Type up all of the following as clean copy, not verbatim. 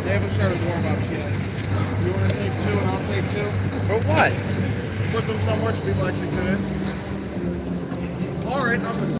They haven't started warm-ups yet. You want to take two and I'll take two? For what? Put them somewhere so people actually fit in. All right, I'm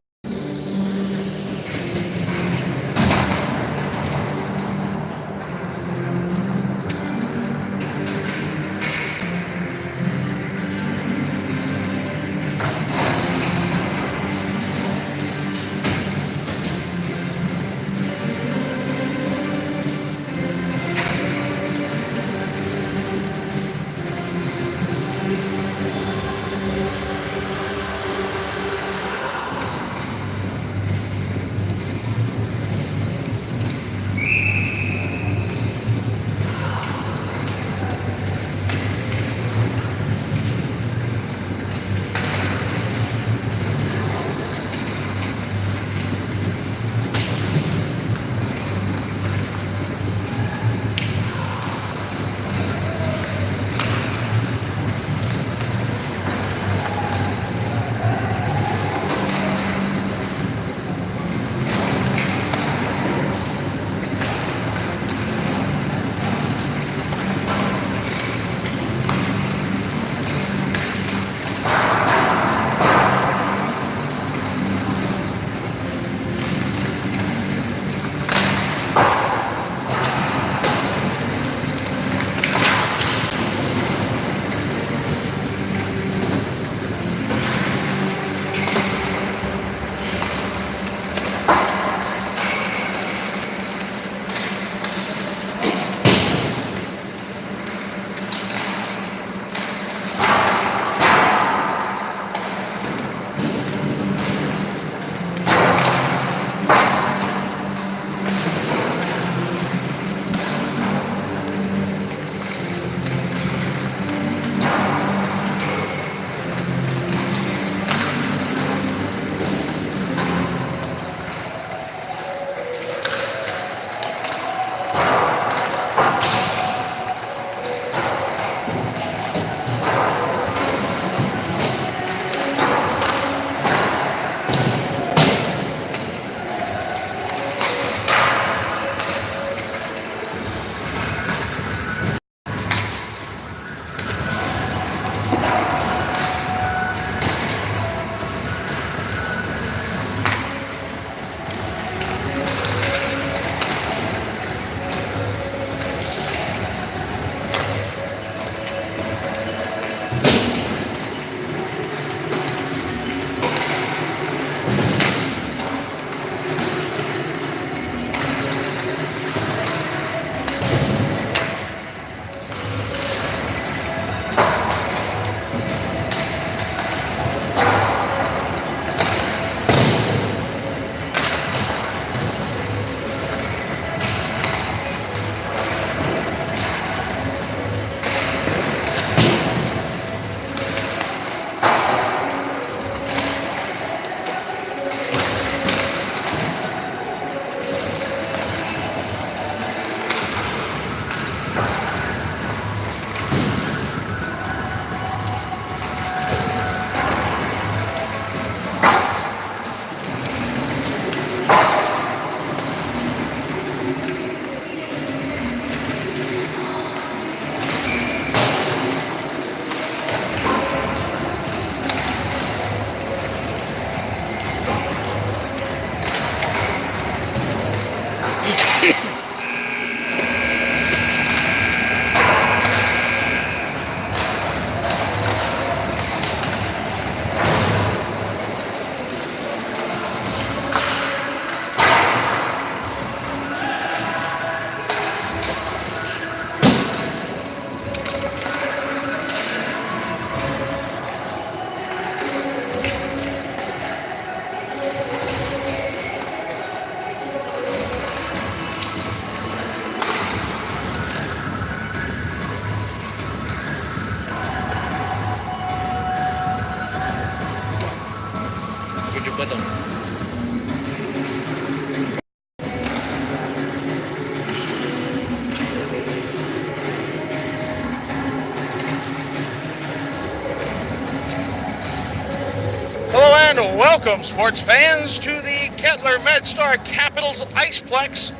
welcome, sports fans, to the Kettler MedStar Capitals Iceplex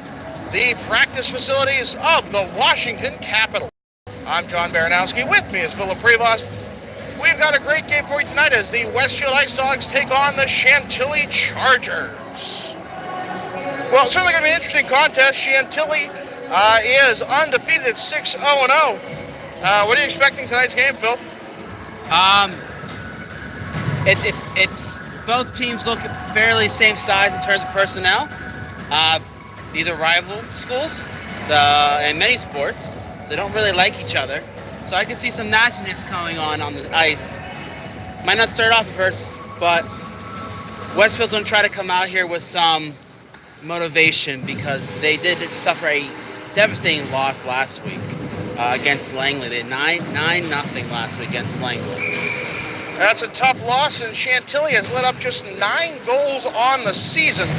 the practice facilities of the Washington Capitals. I'm John Baranowski. With me is Philip Prevost. We've got a great game for you tonight as the Westfield Ice Dogs take on the Chantilly Chargers. Well, it's certainly going to be an interesting contest. Chantilly is undefeated at 6-0-0. What are you expecting tonight's game, Phil? It's both teams look fairly same size in terms of personnel. These are rival schools in many sports, so they don't really like each other. So I can see some nastiness going on the ice. Might not start off at first, but Westfield's going to try to come out here with some motivation because they did suffer a devastating loss last week against Langley. They had 9-0 last week against Langley. That's a tough loss, and Chantilly has let up just 9 goals on the season,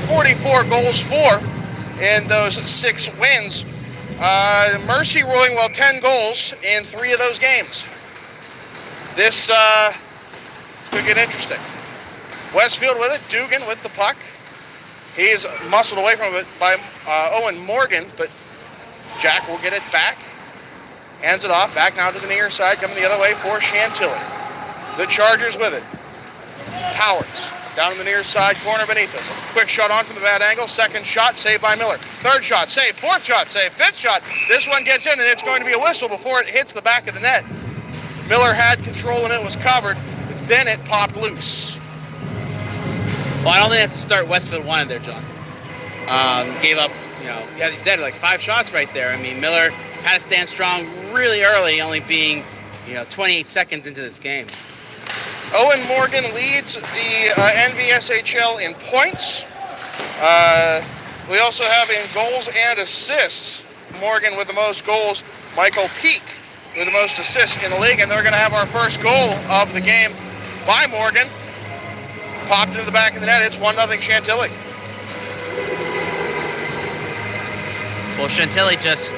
44 goals for in those 6 wins. Mercy ruling, 10 goals in 3 of those games. This could get interesting. Westfield with it, Dugan with the puck. He's muscled away from it by Owen Morgan, but Jack will get it back. Hands it off, back now to the near side, coming the other way for Chantilly. The Chargers with it. Powers down in the near side corner beneath us. Quick shot on from the bad angle. Second shot, saved by Miller. Third shot, saved. Fourth shot, saved. Fifth shot. This one gets in, and it's going to be a whistle before it hits the back of the net. Miller had control, and it was covered. Then it popped loose. Well, I don't think that's to start Westfield wanted there, John. Gave up, as you said, like 5 shots right there. I mean, Miller had to stand strong really early, only being, 28 seconds into this game. Owen Morgan leads the NVSHL in points. We also have in goals and assists. Morgan with the most goals. Michael Peak with the most assists in the league. And they're going to have our first goal of the game by Morgan. Popped into the back of the net. It's 1-0 Chantilly. Well, Chantilly just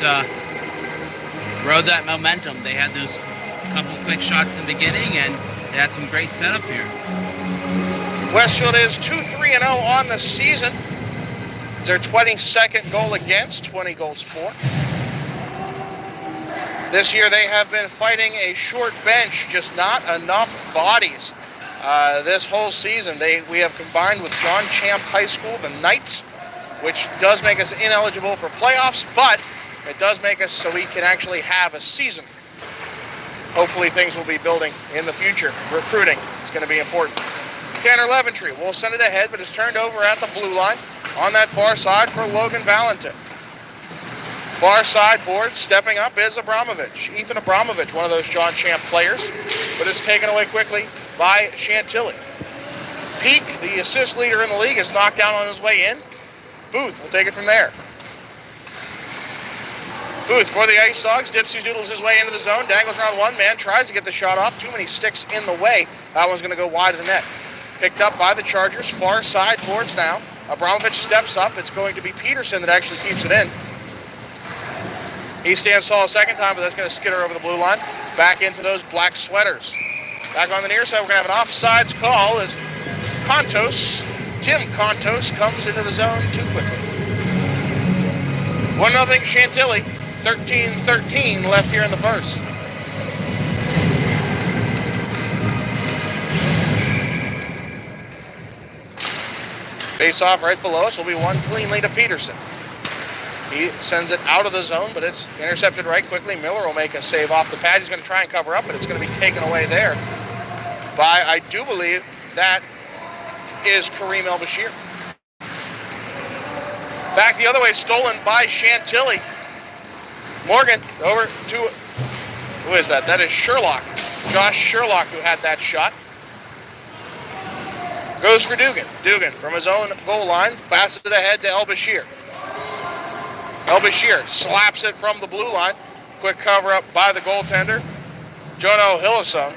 rode that momentum. They had those couple quick shots in the beginning, and they had some great setup here. Westfield is 2-3-0 on the season. It's their 22nd goal against, 20 goals for. This year they have been fighting a short bench, just not enough bodies. This whole season we have combined with John Champ High School, the Knights, which does make us ineligible for playoffs, but it does make us so we can actually have a season. Hopefully things will be building in the future. Recruiting is going to be important. Tanner Leventry will send it ahead, but is turned over at the blue line on that far side for Logan Valentin. Far side board, stepping up is Abramovich. Ethan Abramovich, one of those John Champ players, but is taken away quickly by Chantilly. Peak, the assist leader in the league, is knocked down on his way in. Booth will take it from there. Booth for the Ice Dogs, Dipsy doodles his way into the zone, dangles around one man, tries to get the shot off, too many sticks in the way. That one's going to go wide of the net. Picked up by the Chargers, far side boards now. Abramovich steps up, it's going to be Peterson that actually keeps it in. He stands tall a second time, but that's going to skitter over the blue line. Back into those black sweaters. Back on the near side, we're going to have an offsides call as Tim Contos comes into the zone too quickly. 1-0 Chantilly. 13-13 left here in the first. Face off right below us will be one cleanly to Peterson. He sends it out of the zone, but it's intercepted right quickly. Miller will make a save off the pad. He's going to try and cover up, but it's going to be taken away there by, I do believe, that is Kareem El-Bashir. Back the other way, stolen by Chantilly. Morgan over to, who is that? That is Sherlock. Josh Sherlock, who had that shot. Goes for Dugan. Dugan from his own goal line, passes it ahead to El-Bashir. El-Bashir slaps it from the blue line. Quick cover up by the goaltender, Jono Hillesone.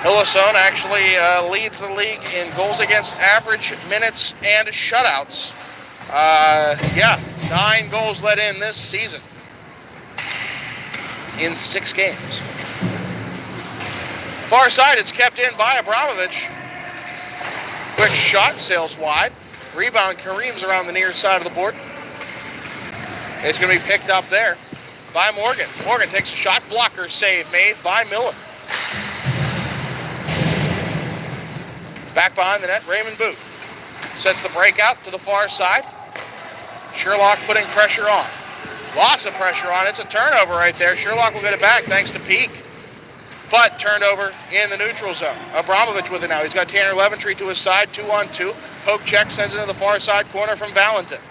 Hillesone actually leads the league in goals against average, minutes, and shutouts. 9 goals let in this season in 6 games. Far side, it's kept in by Abramovich. Quick shot, sails wide. Rebound Kareem's around the near side of the board. It's going to be picked up there by Morgan. Morgan takes a shot blocker save made by Miller. Back behind the net, Raymond Booth sets the breakout to the far side. Sherlock putting pressure on. Lots of pressure on. It's a turnover right there. Sherlock will get it back thanks to Peak. But turned over in the neutral zone. Abramovich with it now. He's got Tanner Leventry to his side, 2-on-2. Poke check sends it to the far side corner from Valentin.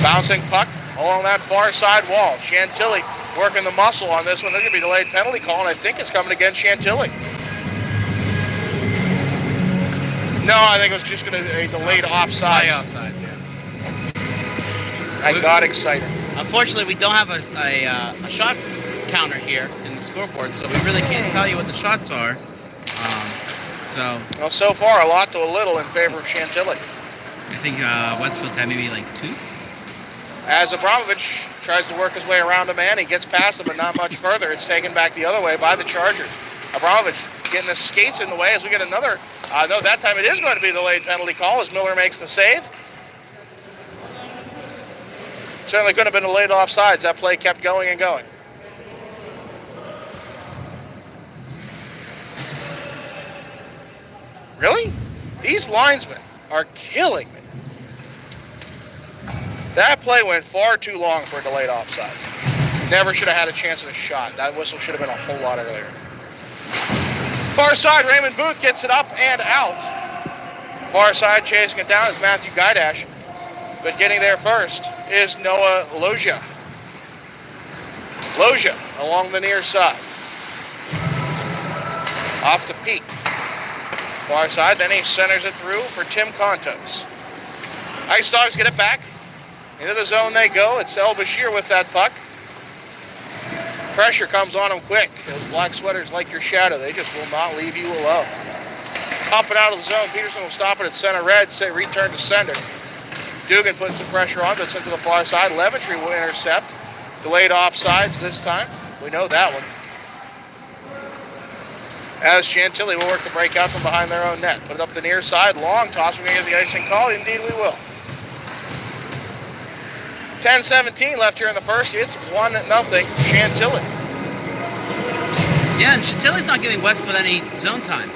Bouncing puck along that far side wall. Chantilly working the muscle on this one. There's going to be a delayed penalty call, and I think it's coming against Chantilly. No, I think it was just going to be a delayed offside. Offsides, yeah. I got excited. Unfortunately, we don't have a shot counter here in the scoreboard, so we really can't tell you what the shots are. Well, so far, a lot to a little in favor of Chantilly. I think Westfield's had maybe like 2. As Abramovich tries to work his way around a man, he gets past him, but not much further. It's taken back the other way by the Chargers. Abramovich getting the skates in the way as we get another. No, that time it is going to be the delayed penalty call as Miller makes the save. Certainly could have been delayed offsides. That play kept going and going. Really? These linesmen are killing me. That play went far too long for a delayed offsides. Never should have had a chance at a shot. That whistle should have been a whole lot earlier. Far side, Raymond Booth gets it up and out. Far side chasing it down is Matthew Gaidash. But getting there first is Noah Loja. Loja along the near side. Off to Peak. Far side, then he centers it through for Tim Contos. Ice Dogs get it back. Into the zone they go. It's El Bashir with that puck. Pressure comes on him quick. Those black sweaters like your shadow. They just will not leave you alone. Popping out of the zone. Peterson will stop it at center red. Say return to sender. Dugan puts some pressure on, but it's into the far side. Leventry will intercept. Delayed offsides this time. We know that one. As Chantilly will work the breakout from behind their own net. Put it up the near side. Long toss. We're going to get the icing call. Indeed we will. 10-17 left here in the first. It's 1-0 Chantilly. Yeah, and Chantilly's not giving Westfield any zone time.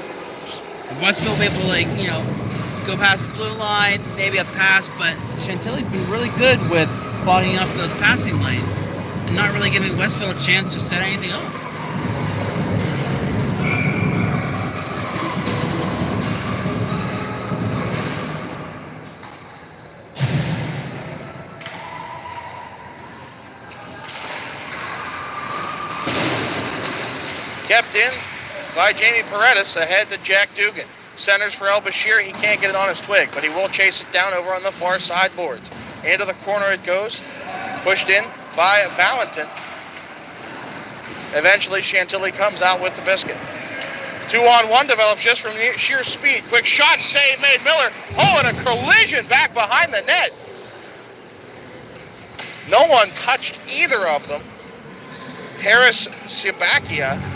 Westfield will be able to, go past the blue line, maybe a pass, but Chantilly's been really good with clogging up those passing lanes and not really giving Westfield a chance to set anything up. Kept in by Jamie Paredes ahead to Jack Dugan. Centers for El Bashir. He can't get it on his twig, but he will chase it down over on the far side boards. Into the corner it goes. Pushed in by Valentin. Eventually Chantilly comes out with the biscuit. 2-on-1 develops just from sheer speed. Quick shot save made. Miller. Oh, and a collision back behind the net. No one touched either of them. Harris Siabica.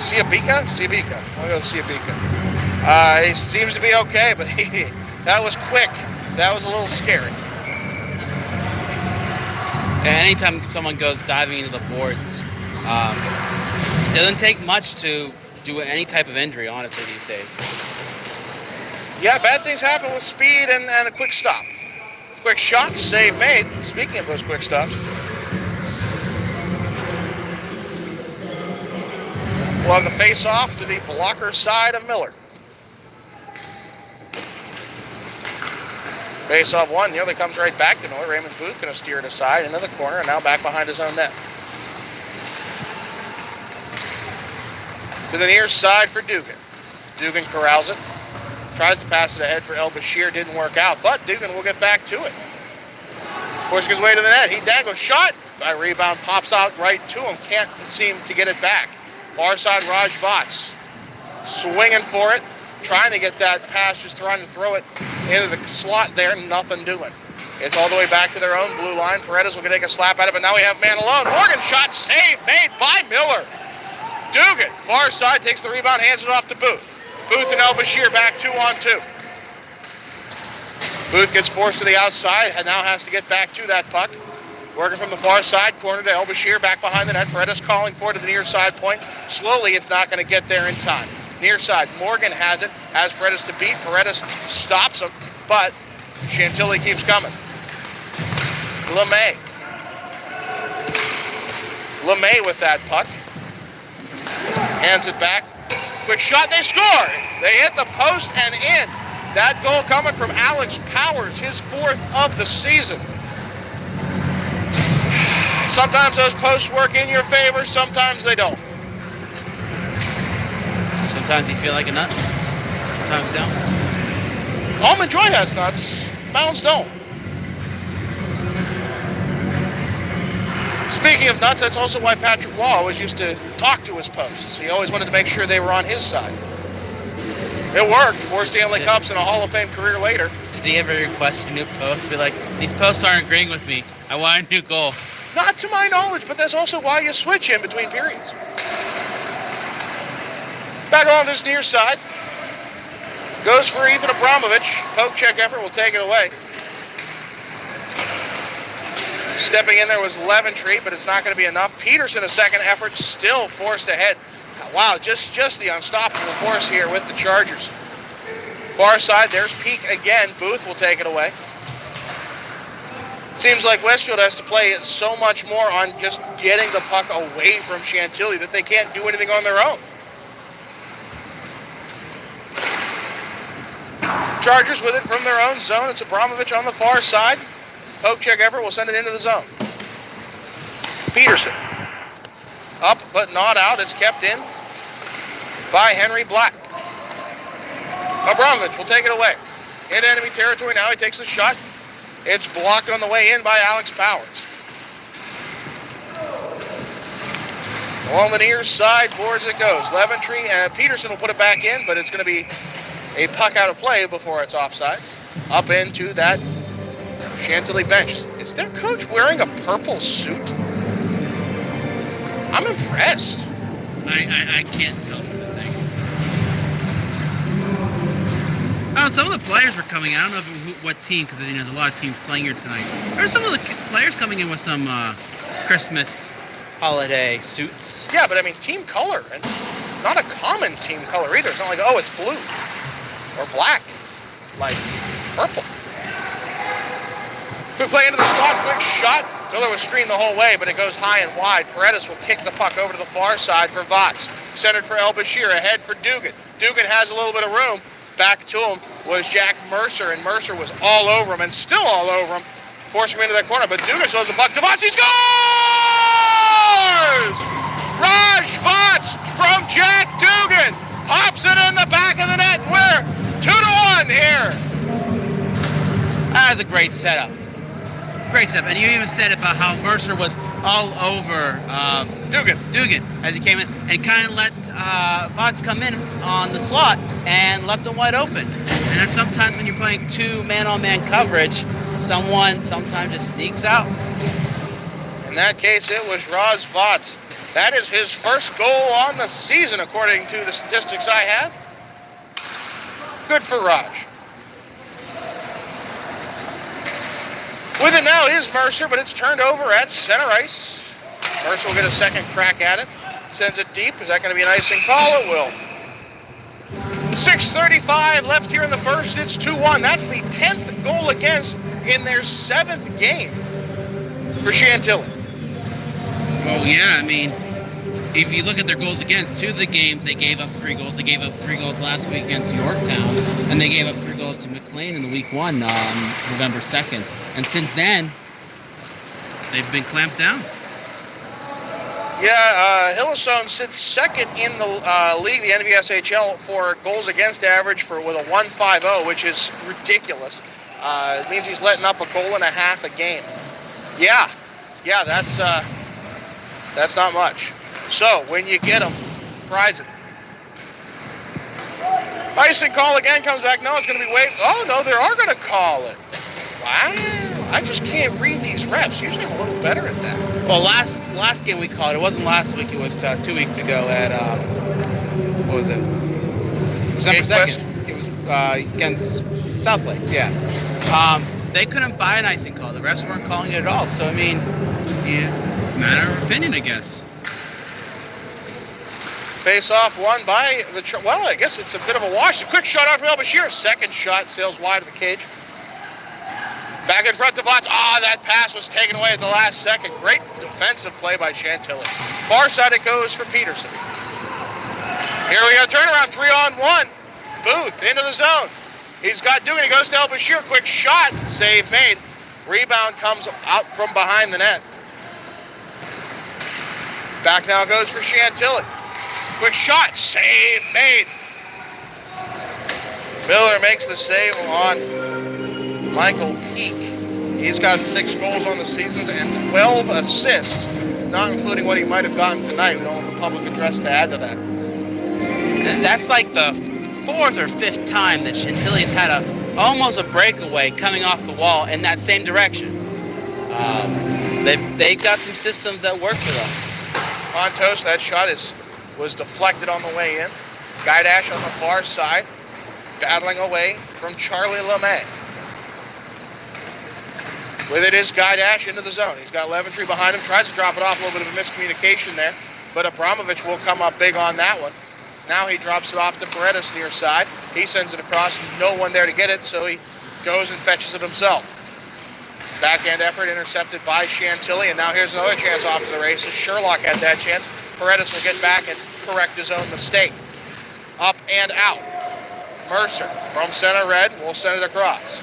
I'll go Siabica. He seems to be okay, but that was quick. That was a little scary. And anytime someone goes diving into the boards, it doesn't take much to do any type of injury, honestly, these days. Yeah, bad things happen with speed and a quick stop. Quick shot, save made. Speaking of those quick stops. We'll have the face-off to the blocker side of Miller. Face-off one, nearly comes right back to Miller. Raymond Booth going to steer it aside into the corner and now back behind his own net. To the near side for Dugan. Dugan corrals it. Tries to pass it ahead for El Bashir. Didn't work out, but Dugan will get back to it. Forcing his way to the net. He dangles. Shot. By rebound. Pops out right to him. Can't seem to get it back. Far side, Raj Vats. Swinging for it. Trying to get that pass. Just trying to throw it into the slot there. Nothing doing. It's all the way back to their own blue line. Paredes will take a slap at it, but now we have man alone. Morgan shot save made by Miller. Dugan, far side, takes the rebound, hands it off to Booth. Booth and El Bashir back 2-on-2. Booth gets forced to the outside and now has to get back to that puck. Working from the far side, corner to El-Bashir, back behind the net. Paredes calling for it to the near side point. Slowly, it's not going to get there in time. Near side, Morgan has it, has Paredes to beat. Paredes stops him, but Chantilly keeps coming. LeMay. LeMay with that puck. Hands it back. Quick shot, they score! They hit the post and in. That goal coming from Alex Powers, his 4th of the season. Sometimes those posts work in your favor, sometimes they don't. So sometimes you feel like a nut, sometimes you don't. Almond Joy has nuts, Mounds don't. Speaking of nuts, that's also why Patrick Waugh always used to talk to his posts. He always wanted to make sure they were on his side. It worked. 4 Stanley Cups and a Hall of Fame career later. Did he ever request a new post? Be like, these posts aren't agreeing with me. I want a new goal. Not to my knowledge, but that's also why you switch in between periods. Back on this near side. Goes for Ethan Abramovich. Poke check effort will take it away. Stepping in there was Leventry, but it's not going to be enough. Peterson, a second effort, still forced ahead. Wow, just the unstoppable force here with the Chargers. Far side, there's Peak again. Booth will take it away. Seems like Westfield has to play so much more on just getting the puck away from Chantilly that they can't do anything on their own. Chargers with it from their own zone. It's Abramovich on the far side. Poke check effort will send it into the zone. Peterson. Up but not out. It's kept in by Henry Black. Abramovich will take it away. In enemy territory now. He takes the shot. It's blocked on the way in by Alex Powers. Along the near side, boards it goes. Leventry and Peterson will put it back in, but it's going to be a puck out of play before it's offsides. Up into that Chantilly bench. Is their coach wearing a purple suit? I'm impressed. I can't tell from this angle. Oh, some of the players were coming. I don't know what team, because there's a lot of teams playing here tonight. There are some of the players coming in with some Christmas holiday suits. Yeah, but I mean, team color, and not a common team color either. It's not like, oh, it's blue or black, like purple. Quick play into the slot, quick shot. Miller was screened the whole way, but it goes high and wide. Paredes will kick the puck over to the far side for Votts. Centered for El-Bashir, ahead for Dugan. Dugan has a little bit of room. Back to him was Jack Mercer, and Mercer was all over him and still all over him, forcing him into that corner. But Dugan throws the puck. Votts, he scores! Raj Votts from Jack Dugan pops it in the back of the net. We're 2-1 here. That was a great setup. Great setup. And you even said about how Mercer was all over Dugan as he came in and kind of let Votts come in on the slot and left him wide open. And that's sometimes when you're playing 2 man-on-man coverage, someone sometimes just sneaks out. In that case, it was Raj Votts. That is his first goal on the season, according to the statistics I have. Good for Raj. With it now is Mercer, but it's turned over at center ice. Mercer will get a second crack at it. Sends it deep. Is that going to be an icing call? It will. 6:35 left here in the first. It's 2-1. That's the 10th goal against in their 7th game for Chantilly. Oh, yeah. I mean, if you look at their goals against, 2 of the games, they gave up 3 goals. They gave up 3 goals last week against Yorktown, and they gave up 3 goals to McLean in the week 1 November 2nd. And since then, they've been clamped down. Yeah, Hillsong sits second in the league, the NVSHL, for goals against average with a 1.50, which is ridiculous. It means he's letting up a goal and a half a game. Yeah, that's not much. So when you get them, prize it. Icing call again comes back. No, it's going to be waived. Oh no, they are going to call it. Wow, I just can't read these refs. Usually I'm a little better at that. Well, last game we called, it wasn't last week, it was 2 weeks ago at, what was it? December 2nd. It was against South Lakes, yeah. They couldn't buy an icing call. The refs weren't calling it at all. So, I mean, matter of opinion, I guess. Face-off won by well, I guess it's a bit of a wash. A quick shot off from El-Bashir. Second shot sails wide of the cage. Back in front to Vlatz. That pass was taken away at the last second. Great defensive play by Chantilly. Far side it goes for Peterson. Here we go, turnaround, 3-on-1. Booth into the zone. He's got Dugan, he goes to El-Bashir. Quick shot, save made. Rebound comes out from behind the net. Back now goes for Chantilly. Quick shot, save made. Miller makes the save on Michael Peak. He's got 6 goals on the season and 12 assists, not including what he might have gotten tonight. We don't have a public address to add to that. And that's like the 4th or 5th time that Chantilly's had almost a breakaway coming off the wall in that same direction. They got some systems that work for them. Pontos, that shot was deflected on the way in. Guy Dash on the far side, battling away from Charlie LeMay. With it is Guy Dash into the zone. He's got Leventry behind him, tries to drop it off, a little bit of a miscommunication there, but Abramovich will come up big on that one. Now he drops it off to Paredes near side. He sends it across, no one there to get it, so he goes and fetches it himself. Backhand effort intercepted by Chantilly, and now here's another chance off to the races. Sherlock had that chance. Paredes will get back and correct his own mistake. Up and out. Mercer from center red will send it across.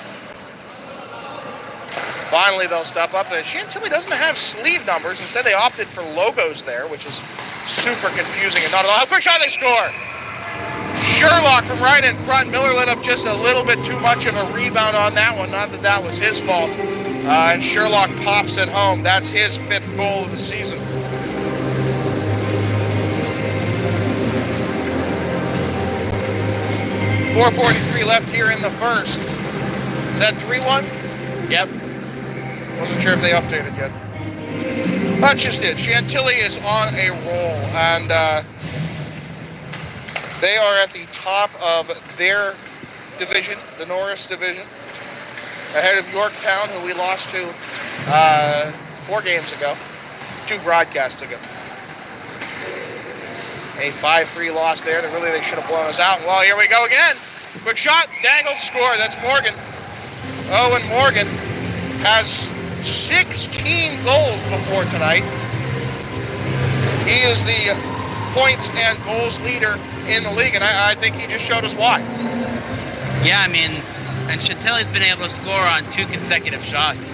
Finally, they'll step up. Chantilly doesn't have sleeve numbers. Instead, they opted for logos there, which is super confusing and not at all. Quick shot, they score! Sherlock from right in front. Miller let up just a little bit too much of a rebound on that one. Not that that was his fault. And Sherlock pops it home. That's his 5th goal of the season. .443 left here in the first. Is that 3-1? Yep. Wasn't sure if they updated yet. That's just it. Chantilly is on a roll, and they are at the top of their division, the Norris division, ahead of Yorktown, who we lost to 4 games ago, 2 broadcasts ago. A 5-3 loss there. They should have blown us out. Well, here we go again. Quick shot, dangled, score. That's Morgan. Owen Morgan has 16 goals before tonight. He is the points and goals leader in the league, and I think he just showed us why. Yeah, I mean, and Chantilly's been able to score on 2 consecutive shots.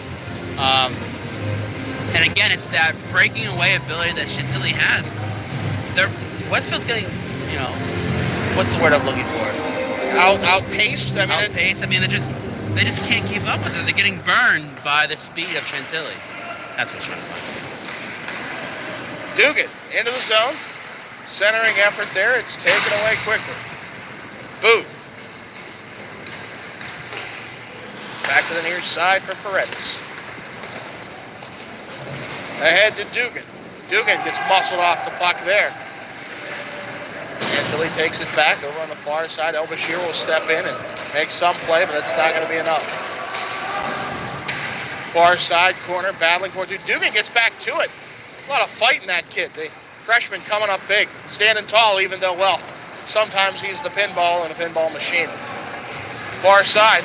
And again, it's that breaking away ability that Chantilly has. Westfield's getting, what's the word I'm looking for? Outpaced. Outpaced. I mean, they just can't keep up with it. They're getting burned by the speed of Chantilly. That's what I'm trying to find. Dugan into the zone. Centering effort there. It's taken away quickly. Booth. Back to the near side for Paredes. Ahead to Dugan. Dugan gets muscled off the puck there. Chantilly takes it back over on the far side. El-Bashir will step in and make some play, but that's not going to be enough. Far side corner, battling for it. Dugan gets back to it. A lot of fight in that kid. The freshman coming up big, standing tall, even though, well, sometimes he's the pinball and a pinball machine. Far side,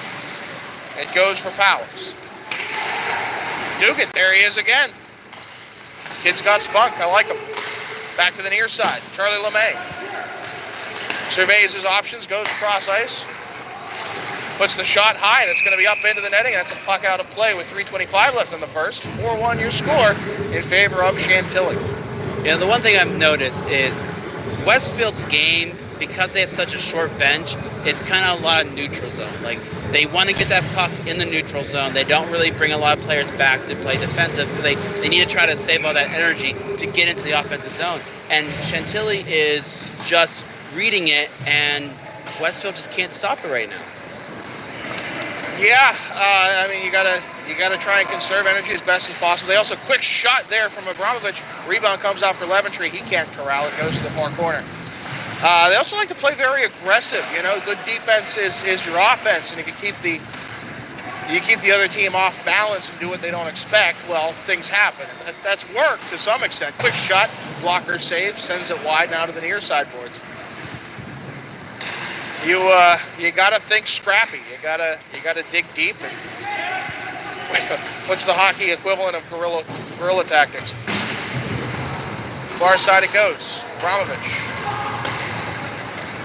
it goes for Powers. Dugan, there he is again. Kid's got spunk. I like him. Back to the near side. Charlie LeMay surveys his options, goes across ice, puts the shot high, and it's going to be up into the netting. That's a puck out of play with 3:25 left in the first. 4-1 your score in favor of Chantilly. The one thing I've noticed is Westfield's game, because they have such a short bench, is kind of a lot of neutral zone. Like, they want to get that puck in the neutral zone. They don't really bring a lot of players back to play defensive because they need to try to save all that energy to get into the offensive zone. And Chantilly is just reading it, and Westfield just can't stop it right now. Yeah, you gotta try and conserve energy as best as possible. They also quick shot there from Abramovich. Rebound comes out for Leventry. He can't corral it. Goes to the far corner. They also like to play very aggressive. Good defense is your offense, and if you keep the you keep the other team off balance and do what they don't expect, well, things happen. And that's worked to some extent. Quick shot, blocker save, sends it wide now to the near side boards. You got to think scrappy. You got to dig deep. And what's the hockey equivalent of guerrilla tactics? Far side it goes. Abramovich.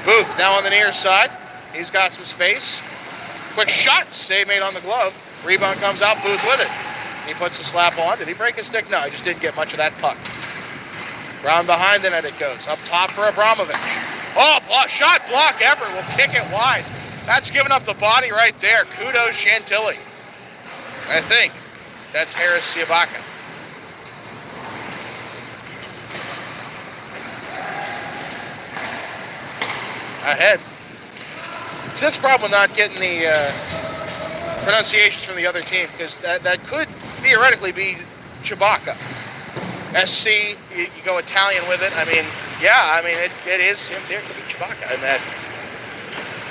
Booth now on the near side. He's got some space. Quick shot. Save made on the glove. Rebound comes out. Booth with it. He puts the slap on. Did he break his stick? No, he just didn't get much of that puck. Round behind the net it goes. Up top for Abramovich. Oh, shot block effort. Will kick it wide. That's giving up the body right there. Kudos Chantilly. I think that's Harris Siabaka. Ahead. So that's the problem with not getting the pronunciations from the other team, because that could theoretically be Chewbacca. SC, you go Italian with it. I mean, yeah, it is him. There could be Chewbacca, and that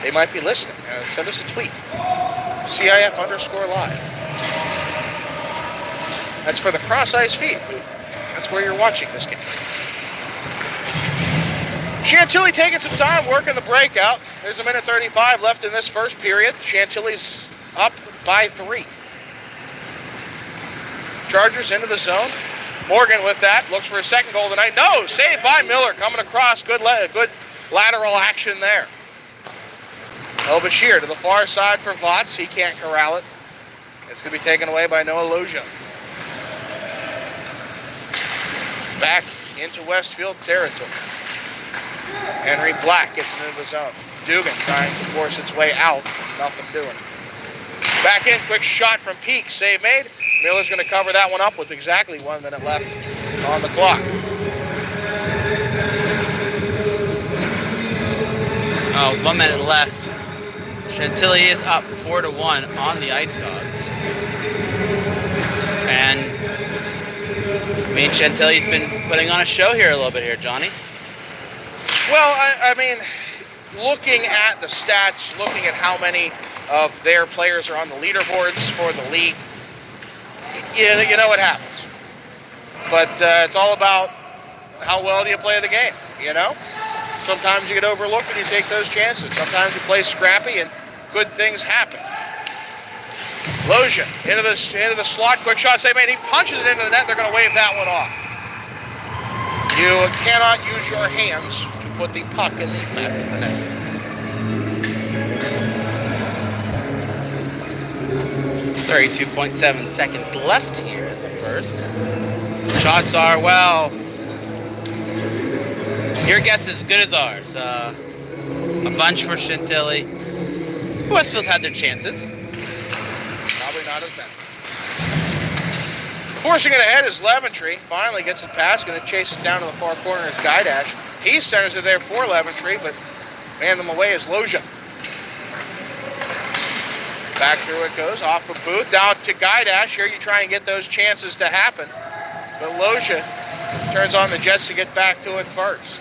they might be listening. Send us a tweet. CIF_live. That's for the cross-ice feed. That's where you're watching this game. Chantilly taking some time working the breakout. There's 1:35 left in this first period. Chantilly's up by 3. Chargers into the zone. Morgan with that. Looks for a second goal tonight. No! Saved by Miller. Coming across. Good lateral action there. El Bashir to the far side for Votts. He can't corral it. It's going to be taken away by Noah Loja. Back into Westfield territory. Henry Black gets it into the zone. Dugan trying to force its way out. Nothing doing. Back in, quick shot from Peak. Save made. Miller's going to cover that one up with exactly 1 minute left on the clock. Oh, 1 minute left. Chantilly is up 4-1 on the Ice Dogs. And Chantilly's been putting on a show here a little bit here, Johnny. Well, I mean, looking at the stats, looking at how many of their players are on the leaderboards for the league, you know what happens. But it's all about how well do you play the game, you know? Sometimes you get overlooked and you take those chances. Sometimes you play scrappy and good things happen. Loja into the slot, quick shot, save made. He punches it into the net. They're going to wave that one off. You cannot use your hands to put the puck in the back of the net. .7 seconds left here in the first. Shots are, well, your guess is as good as ours. A bunch for Chantilly. Westfield had their chances. Probably not as many. Forcing it ahead is Leventry. Finally gets it past. Going to chase it down to the far corner is Guidash. He centers it there for Leventry, but man them away is Loja. Back through it goes. Off of Booth. Down to Guidash. Here you try and get those chances to happen. But Loja turns on the Jets to get back to it first.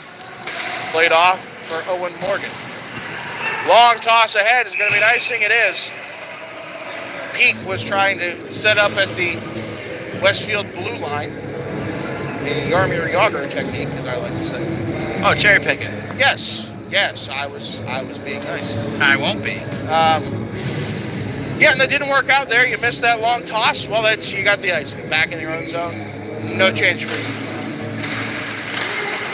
Played off for Owen Morgan. Long toss ahead is going to be icing. It is. Peak was trying to set up at the Westfield blue line. The Yarmir Yager technique, as I like to say. Oh, cherry picking. Yes, I was being nice. I won't be. Yeah, and that didn't work out there. You missed that long toss. Well, you got the ice. Back in your own zone. No change for you.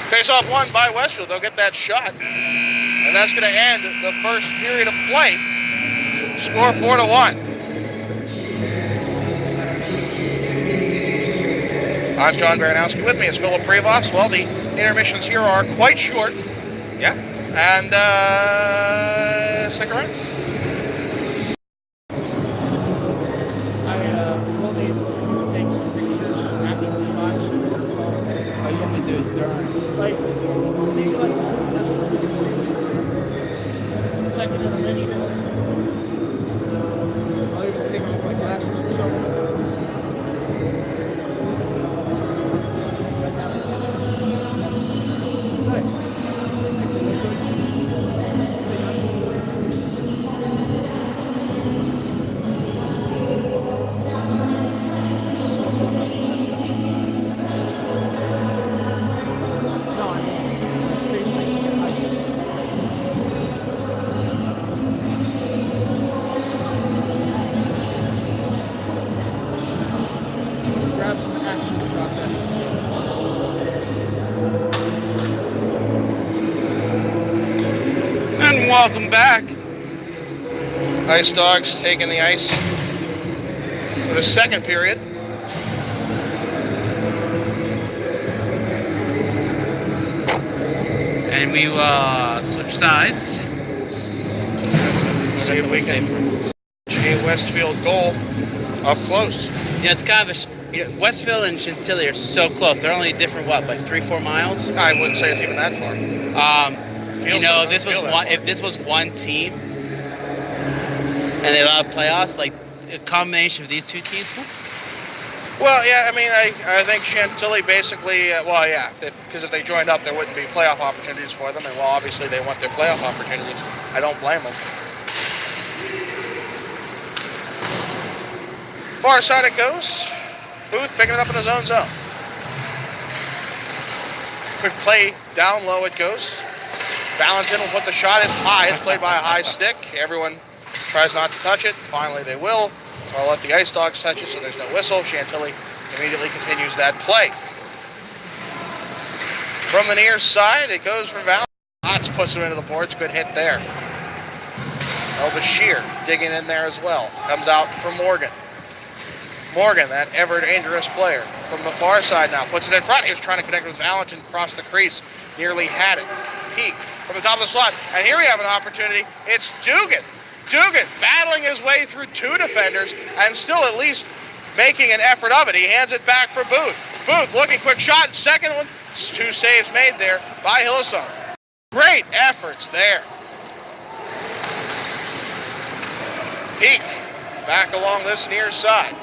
Face-off won by Westfield. They'll get that shot. And that's going to end the first period of play. Score 4-1. I'm John Baranowski. With me is Philip Prevost. Well, the intermissions here are quite short. Yeah. And stick around. We'll need to take some pictures, actual shots. All you have to do is during. Like, maybe like second intermission. I'll even take off my glasses or something. Nice. welcome back. Ice Dogs taking the ice for the second period. And we switch sides. See if we can a Westfield goal up close. Yeah, it's kind of Westfield and Chantilly are so close. They're only different, what, by 3-4 miles? I wouldn't say it's even that far. If this was one team and they allowed playoffs, like a combination of these two teams. Well, yeah, I mean, I think Chantilly basically, because if they joined up, there wouldn't be playoff opportunities for them, and well, obviously they want their playoff opportunities. I don't blame them. Far side it goes. Booth picking it up in his own zone. Quick play down low it goes. Valentin will put the shot. It's high. It's played by a high stick. Everyone tries not to touch it. Finally they will. I'll let the Ice Dogs touch it so there's no whistle. Chantilly immediately continues that play. From the near side, it goes for Valentin. Otts puts it into the boards. Good hit there. El Bashir digging in there as well. Comes out for Morgan. Morgan, that ever dangerous player. From the far side now, puts it in front. He was trying to connect with Valentin, cross the crease. Nearly had it. Peak from the top of the slot. And here we have an opportunity. It's Dugan. Dugan battling his way through two defenders and still at least making an effort of it. He hands it back for Booth. Booth looking, quick shot. Second one. 2 saves made there by Hillsong. Great efforts there. Peak back along this near side.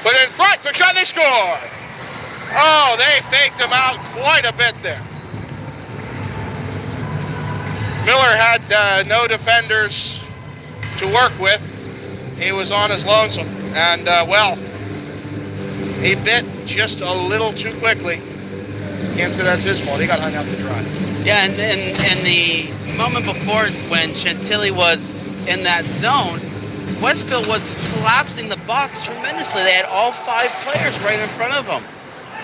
Put it in front. Quick shot. They score. Oh, they faked him out quite a bit there. Miller had no defenders to work with. He was on his lonesome. And, he bit just a little too quickly. Can't say that's his fault. He got hung out to dry. Yeah, and the moment before when Chantilly was in that zone, Westfield was collapsing the box tremendously. They had all 5 players right in front of them.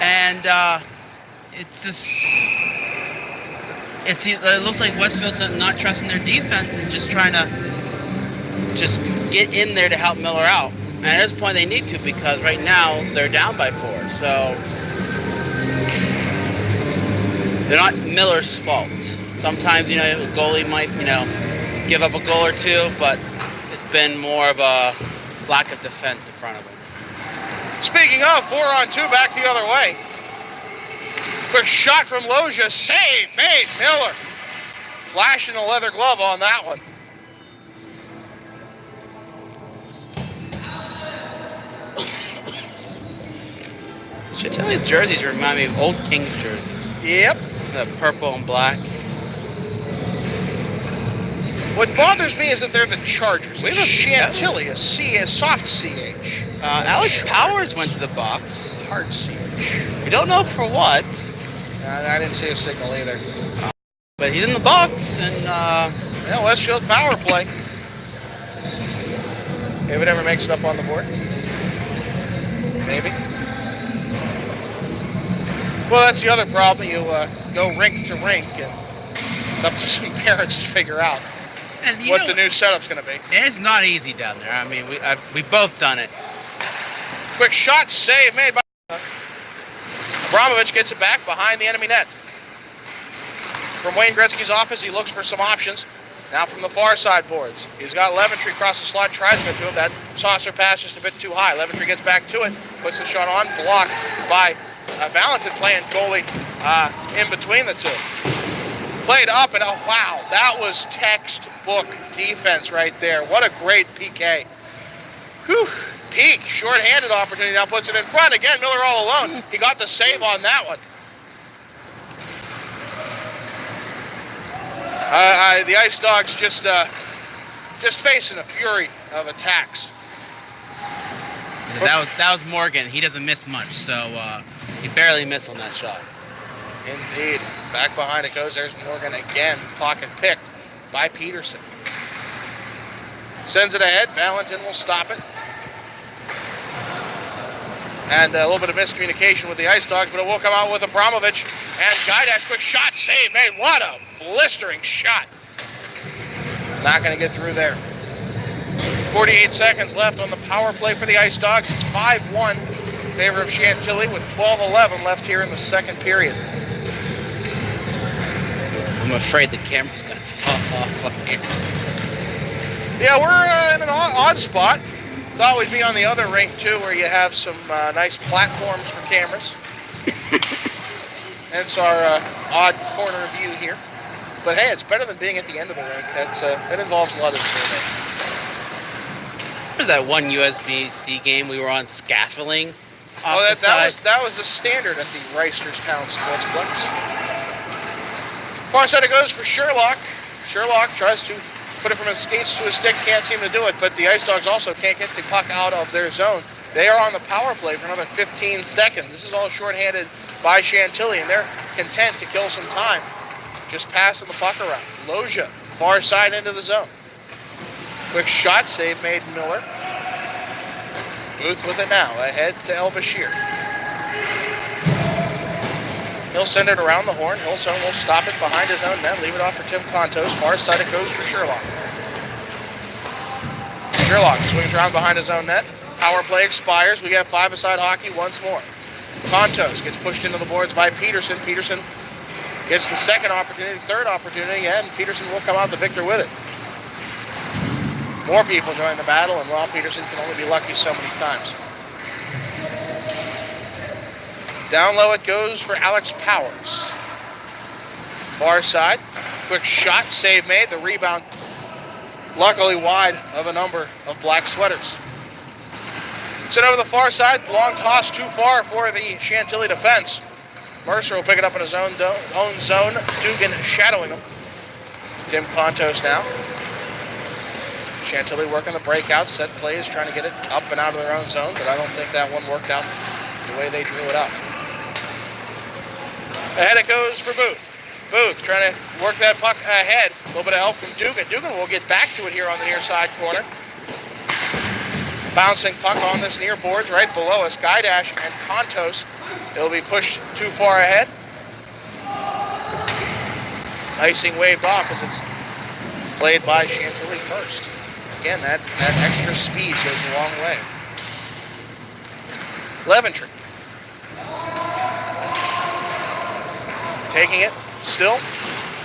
And it looks like Westfield's not trusting their defense and just trying to just get in there to help Miller out. And at this point they need to, because right now they're down by 4. So they're not Miller's fault. Sometimes, a goalie might, give up a goal or two, but it's been more of a lack of defense in front of him. Speaking of, 4-on-2 back the other way. Quick shot from Loja. Save made. Miller flashing the leather glove on that one. Chantilly's jerseys remind me of old Kings jerseys. Yep. The purple and black. What bothers me is that they're the Chargers. We have Chantilly, a soft CH. Alex Powers went to the box. Hard CH. We don't know for what. I didn't see a signal either. But he's in the box, and Westfield power play. If it ever makes it up on the board. Maybe. Well, that's the other problem. You go rink to rink, and it's up to some parents to figure out what the new setup's going to be. It's not easy down there. I mean, we both done it. Quick shot, save made by Abramovich. Gets it back behind the enemy net. From Wayne Gretzky's office, he looks for some options. Now from the far side boards. He's got Leventry across the slot, tries to get to him. That saucer pass just a bit too high. Leventry gets back to it, puts the shot on, blocked by Valentin playing goalie in between the two. Played up, and oh wow, that was textbook defense right there. What a great PK. Whew. Peak, short-handed opportunity, now puts it in front. Again, Miller all alone. He got the save on that one. The Ice Dogs just facing a fury of attacks. That was Morgan. He doesn't miss much, so he barely missed on that shot. Indeed. Back behind it goes. There's Morgan again. Pocket picked by Peterson. Sends it ahead. Valentin will stop it. And a little bit of miscommunication with the Ice Dogs, but it will come out with Abramovich. And Gaidash, quick shot, save made. What a blistering shot. Not going to get through there. 48 seconds left on the power play for the Ice Dogs. It's 5-1 in favor of Chantilly with 12:11 left here in the second period. I'm afraid the camera's going to fall off up here. Yeah, we're in an odd spot. Thought we'd be on the other rink too, where you have some nice platforms for cameras. Hence our odd corner view here. But hey, it's better than being at the end of the rink. That involves a lot of zooming. There's that one USB-C game we were on scaffolding. Oh, that was the standard at the Reisterstown Sportsplex. Far side it goes for Sherlock. Sherlock tries to put it from his skates to his stick, can't seem to do it, but the Ice Dogs also can't get the puck out of their zone. They are on the power play for another 15 seconds. This is all shorthanded by Chantilly, and they're content to kill some time. Just passing the puck around. Loja, far side into the zone. Quick shot save made Miller. Booth with it now, ahead to El Bashir. He'll send it around the horn. Hillsong will stop it behind his own net, leave it off for Tim Contos. Far side it goes for Sherlock. Sherlock swings around behind his own net. Power play expires. We got five-a-side hockey once more. Contos gets pushed into the boards by Peterson. Peterson gets the second opportunity, third opportunity, and Peterson will come out the victor with it. More people join the battle, and Ron Peterson can only be lucky so many times. Down low it goes for Alex Powers. Far side, quick shot, save made. The rebound, luckily wide of a number of black sweaters. Sent over the far side, long toss too far for the Chantilly defense. Mercer will pick it up in his own zone. Dugan shadowing him. Tim Contos now. Chantilly working the breakout, set plays, trying to get it up and out of their own zone, but I don't think that one worked out the way they drew it up. Ahead it goes for Booth. Booth trying to work that puck ahead. A little bit of help from Dugan. Dugan will get back to it here on the near side corner. Bouncing puck on this near boards right below us. Guydash and Contos. It'll be pushed too far ahead. Icing waved off as it's played by Chantilly first. Again, that extra speed goes a long way. Leventry. Taking it, still.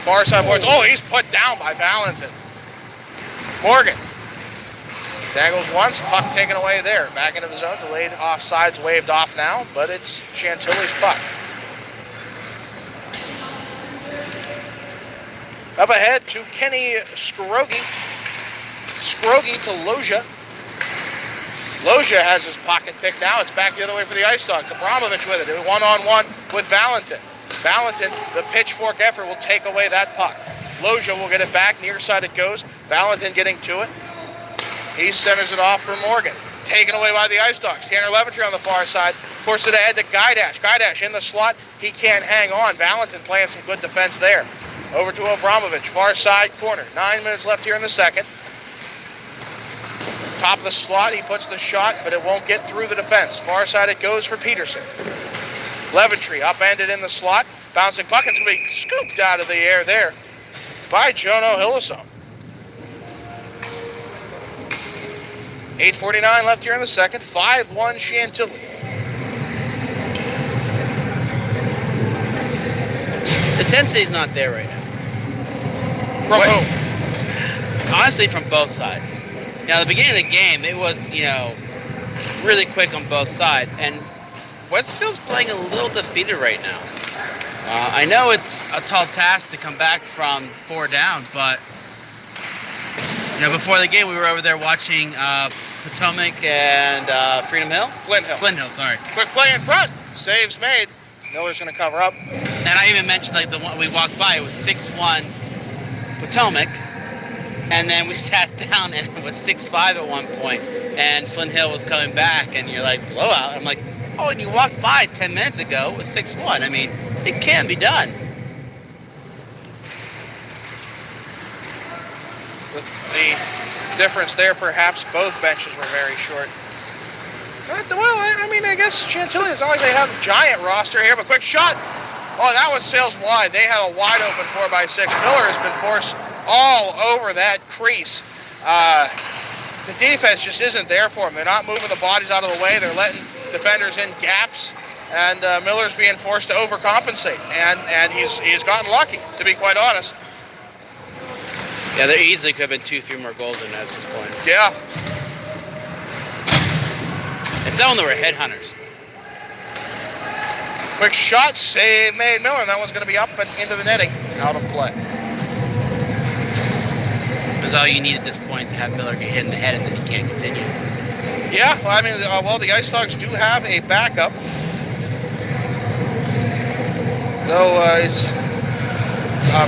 Far side boards. Oh, he's put down by Valentin. Morgan. Dangles once, puck taken away there. Back into the zone, delayed offsides, waved off now, but it's Chantilly's puck. Up ahead to Kenny Scroggie. Scroggie to Loja. Loja has his pocket pick now. It's back the other way for the Ice Dogs. Abramovich with it. One-on-one with Valentin. Valentin, the pitchfork effort, will take away that puck. Loja will get it back. Near side it goes. Valentin getting to it. He centers it off for Morgan. Taken away by the Ice Dogs. Tanner Leventry on the far side. Forced it ahead to Guydash. Guydash in the slot. He can't hang on. Valentin playing some good defense there. Over to Abramovich. Far side corner. 9 minutes left here in the second. Top of the slot. He puts the shot, but it won't get through the defense. Far side it goes for Peterson. Leventry upended in the slot. Bouncing puck. It's going to be scooped out of the air there by Jono Hillesum. 8:49 left here in the second. 5-1 Chantilly. The intensity's not there right now. From who? Honestly, from both sides. Now, the beginning of the game, it was, really quick on both sides. And Westfield's playing a little defeated right now. I know it's a tall task to come back from 4 down, but, before the game, we were over there watching Potomac and Freedom Hill? Flint Hill. Flint Hill, sorry. Quick play in front. Saves made. Miller's going to cover up. And I even mentioned, the one we walked by, it was 6-1 Potomac. And then we sat down, and it was 6-5 at one point. And Flint Hill was coming back, and you're like, blowout. I'm like, oh, and you walked by 10 minutes ago. It was 6-1. I mean, it can be done. With the difference there, perhaps both benches were very short. I guess Chantilly, it's not like they have a giant roster here, but quick shot. Oh, that one sails wide. They have a wide open 4x6. Miller has been forced all over that crease. The defense just isn't there for them. They're not moving the bodies out of the way. They're letting defenders in gaps, and Miller's being forced to overcompensate. And he's gotten lucky, to be quite honest. Yeah, there easily could have been 2-3 more goals in that at this point. Yeah. And some of them were headhunters. Quick shot, save made Miller, and that one's going to be up and into the netting, out of play. Because all you need at this point is to have Miller get hit in the head, and then he can't continue. Yeah, well, I mean, the Ice Dogs do have a backup. Though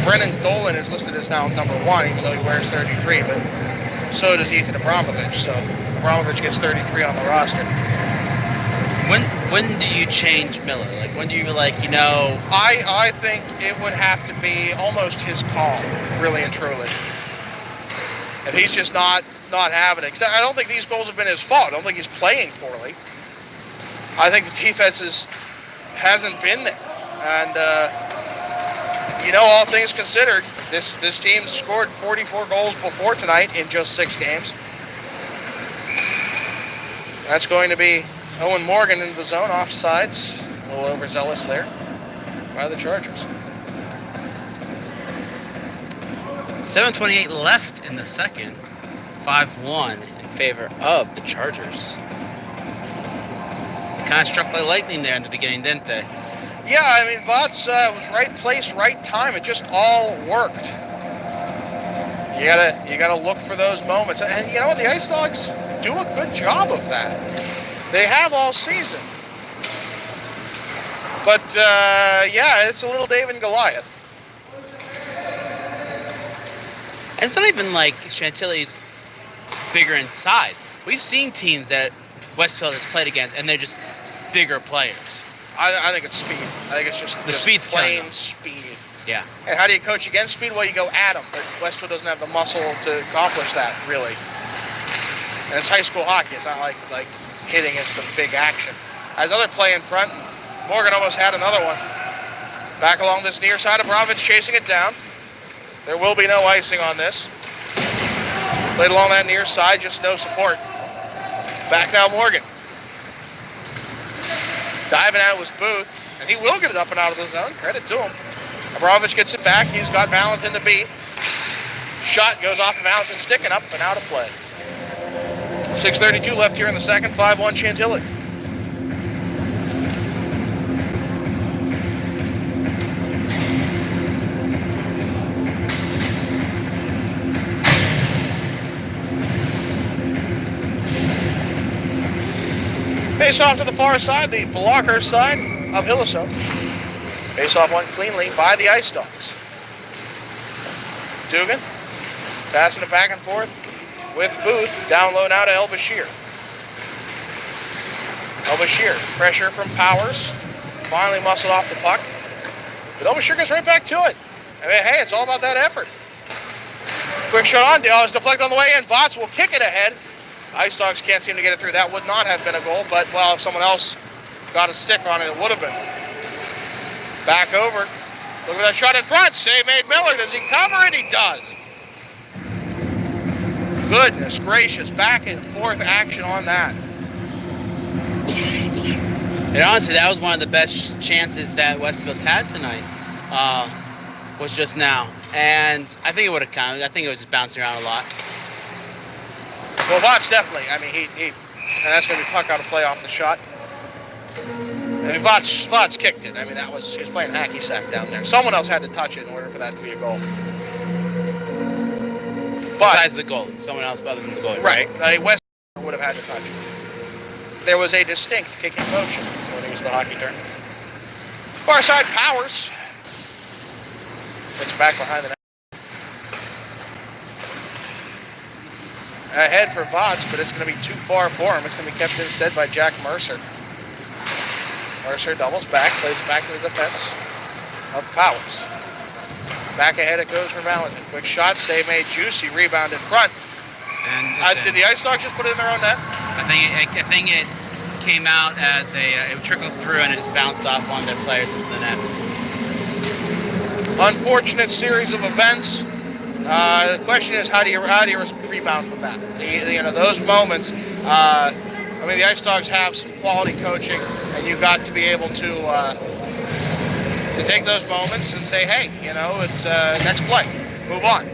Brennan Dolan is listed as now number 1, even though he wears 33, but so does Ethan Abramovich. So Abramovich gets 33 on the roster. When do you change Miller? Like, when do you I think it would have to be almost his call, really and truly. If he's just not having it. 'Cause I don't think these goals have been his fault. I don't think he's playing poorly. I think the defense hasn't been there. And, all things considered, this team scored 44 goals before tonight in just 6 games. That's going to be Owen Morgan into the zone, offsides. A little overzealous there by the Chargers. 7:28 left in the second. 5-1 in favor of the Chargers. They kind of struck like lightning there in the beginning, didn't they? Yeah, I mean, Vots was right place, right time. It just all worked. You gotta look for those moments, and you know what? The Ice Dogs do a good job of that. They have all season. But it's a little David and Goliath. And it's not even like Chantilly's bigger in size. We've seen teams that Westfield has played against, and they're just bigger players. I think it's speed. I think it's just speed's plain speed. Yeah. And how do you coach against speed? Well, you go at them. But Westfield doesn't have the muscle to accomplish that, really. And it's high school hockey. It's not like hitting is the big action. As another play in front, Morgan almost had another one. Back along this near side, Abramovich chasing it down. There will be no icing on this. Played along that near side, just no support. Back now, Morgan. Diving at it was Booth, and he will get it up and out of the zone. Credit to him. Abramovich gets it back. He's got Valentin to beat. Shot goes off of Valentin, sticking up and out of play. 6:32 left here in the second. 5-1 Chantilly. Face off to the far side, the blocker side of Hilleso. Face off won cleanly by the Ice Dogs. Dugan passing it back and forth with Booth. Down low now to El Bashir. El Bashir, pressure from Powers. Finally muscled off the puck. But El Bashir gets right back to it. I mean, hey, it's all about that effort. Quick shot on. It's deflected on the way in. Vots will kick it ahead. Ice Dogs can't seem to get it through. That would not have been a goal, but, well, if someone else got a stick on it, it would have been. Back over. Look at that shot in front. Save made Miller. Does he cover it? He does. Goodness gracious. Back and forth action on that. And honestly, that was one of the best chances that Westfield's had tonight, was just now. And I think it would have counted. I think it was just bouncing around a lot. Well, Vots definitely. I mean, and that's going to be puck out of play off the shot. I mean, Vots kicked it. I mean, he was playing hacky sack down there. Someone else had to touch it in order for that to be a goal. But, besides the goal, someone else other than the goal. Right. West would have had to touch it. There was a distinct kicking motion when it was the hockey turn. Far side, Powers. Puts it back behind the net. Ahead for Vots, but it's going to be too far for him. It's going to be kept instead by Jack Mercer. Mercer doubles back, plays it back to the defense of Powers. Back ahead it goes for Valentin. Quick shot, save made, Juicy, rebound in front. And did the Ice Dogs just put it in their own net? I think it came out as it trickled through and it just bounced off one of their players into the net. Unfortunate series of events. The question is, how do you rebound from that? So those moments. The Ice Dogs have some quality coaching, and you got to be able to take those moments and say, hey, it's next play, move on.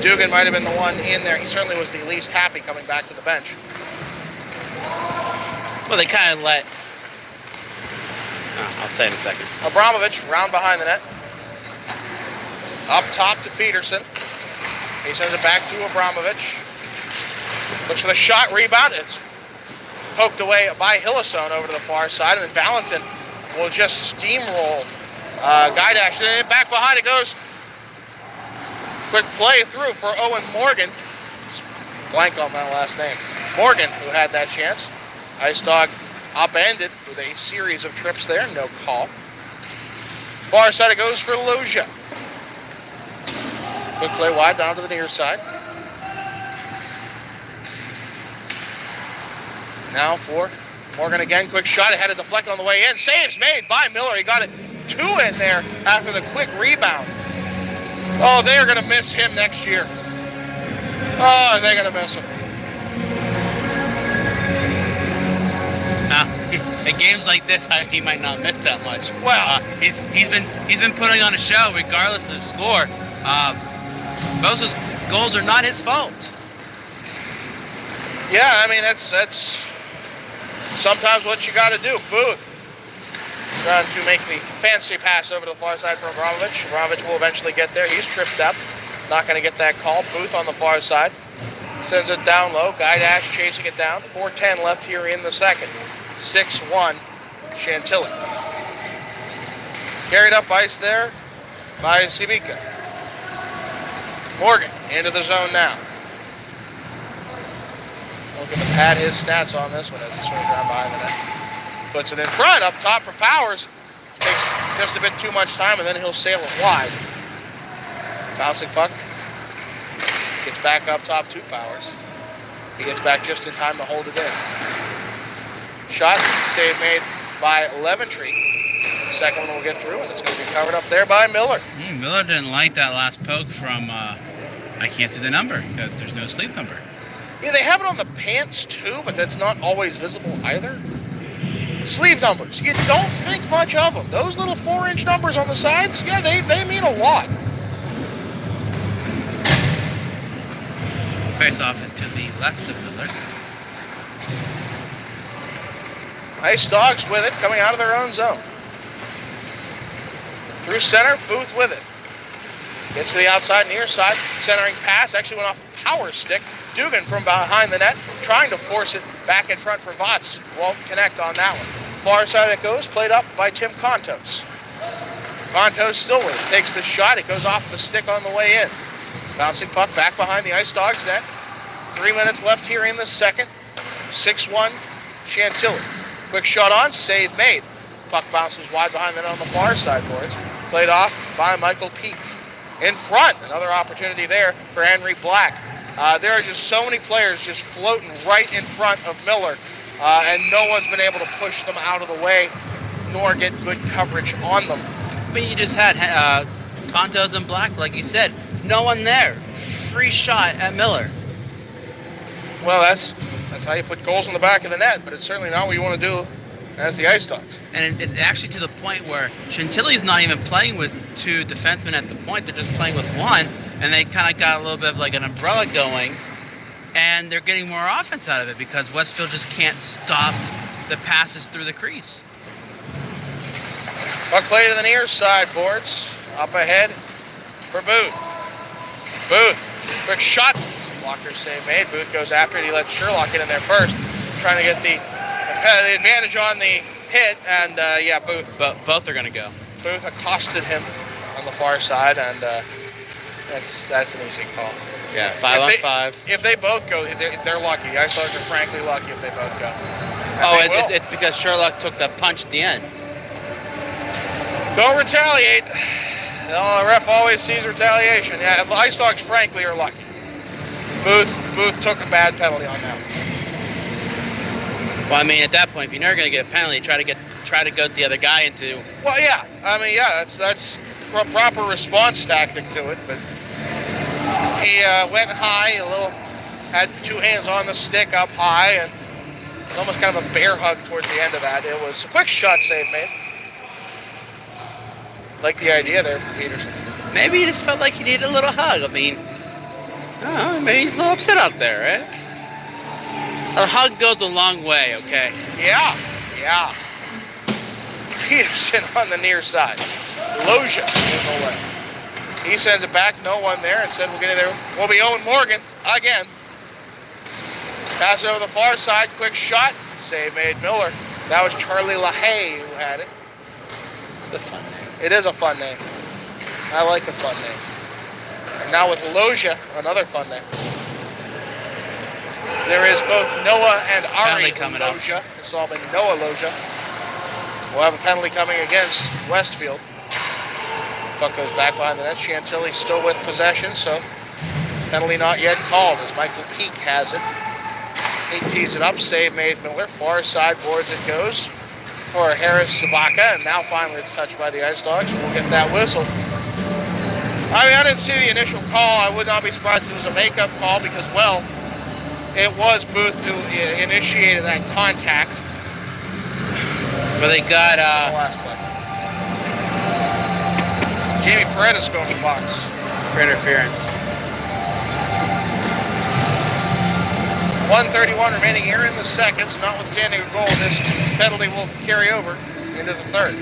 Dugan might have been the one in there. He certainly was the least happy coming back to the bench. Well, they kind of let. I'll say in a second. Abramovich round behind the net. Up top to Peterson. He sends it back to Abramovich. Looks for the shot, rebound. It's poked away by Hillesone over to the far side, and then Valentin will just steamroll Guy Dash. And back behind it goes. Quick play through for Owen Morgan. Blank on that last name. Morgan, who had that chance. Ice Dog upended with a series of trips there, no call. Far side it goes for Loja. Quick play wide down to the near side. Now for Morgan again, quick shot. It had a deflect on the way in. Saves made by Miller. He got it 2 in there after the quick rebound. Oh, they're going to miss him next year. Oh, they're going to miss him. In games like this, he might not miss that much. Well, he's been putting on a show regardless of the score. Most of those goals are not his fault. Yeah, that's sometimes what you got to do. Booth trying to make the fancy pass over to the far side for Abramovich. Abramovich will eventually get there. He's tripped up. Not going to get that call. Booth on the far side. Sends it down low. Guy Dash chasing it down. 4:10 left here in the second. 6-1 Chantilly. Carried up ice there by Civica. Morgan into the zone now. Looking to pad his stats on this one as he swings around behind the net. Puts it in front, up top for Powers. Takes just a bit too much time, and then he'll sail it wide. Bouncing puck. Gets back up top to Powers. He gets back just in time to hold it in. Shot, save made by Leventry. Second one will get through, and it's going to be covered up there by Miller. Miller didn't like that last poke from, I can't see the number because there's no sleeve number. Yeah, they have it on the pants too, but that's not always visible either. Sleeve numbers, you don't think much of them. Those little 4-inch numbers on the sides, yeah, they mean a lot. Face-off is to the left of Miller. Ice Dogs with it, coming out of their own zone. Through center, Booth with it. Gets to the outside, near side, centering pass, actually went off a power stick. Dugan from behind the net, trying to force it back in front for Votz. Won't connect on that one. Far side it goes, played up by Tim Contos. Contos still with it, takes the shot, it goes off the stick on the way in. Bouncing puck back behind the Ice Dogs net. 3 minutes left here in the second. 6-1 Chantilly. Quick shot on, save made. Puck bounces wide behind the net on the far side for it. Played off by Michael Peak. In front, another opportunity there for Henry Black. There are just so many players just floating right in front of Miller, and no one's been able to push them out of the way, nor get good coverage on them. But you just had Contos and Black, like you said. No one there. Free shot at Miller. Well, that's how you put goals in the back of the net, but it's certainly not what you want to do as the Ice Dogs. And it's actually to the point where Chantilly's not even playing with 2 defensemen at the point. They're just playing with 1, and they kind of got a little bit of like an umbrella going, and they're getting more offense out of it because Westfield just can't stop the passes through the crease. Puck play to the near side boards. Up ahead for Booth. Booth, quick shot. Blocker save made. Booth goes after it. He lets Sherlock get in there first, trying to get the advantage on the hit, and Booth. Both are going to go. Booth accosted him on the far side, and that's an easy call. Yeah, 5-on-5. If they both go, they're lucky. The Ice Dogs are frankly lucky if they both go. It's because Sherlock took that punch at the end. Don't retaliate. The ref always sees retaliation. Yeah, the Ice Dogs frankly are lucky. Booth took a bad penalty on that. Well, I mean, at that point, if you're never going to get a penalty, try to goat the other guy into. Well, yeah. I mean, yeah, that's a proper response tactic to it. But he went high, had two hands on the stick up high, and it was almost kind of a bear hug towards the end of that. It was a quick shot save made. Like the idea there from Peterson. Maybe he just felt like he needed a little hug. I mean, I don't know, maybe he's a little upset out there, right? A hug goes a long way, okay? Yeah. Peterson on the near side. Loja in the way. He sends it back, no one there. Instead, we'll get in there. Will be Owen Morgan again. Pass it over the far side, quick shot. Save made Miller. That was Charlie LaHaye who had it. It's a fun name. It is a fun name. I like a fun name. And now with Loja, another fun name. There is both Noah and Ari Loja. This all been Noah Loja. We'll have a penalty coming against Westfield. Puck goes back behind the net. Chantilly still with possession, so penalty not yet called as Michael Peak has it. He tees it up, save made Miller. Far side boards it goes for Harris Sabaka, and now finally it's touched by the Ice Dogs, and we'll get that whistle. I mean, I didn't see the initial call. I would not be surprised if it was a makeup call because, well, it was Booth who initiated that contact. But they got last play. Jamie Paredes going to the box for interference. 1:31 remaining here in the seconds. Notwithstanding a goal, this penalty will carry over into the third.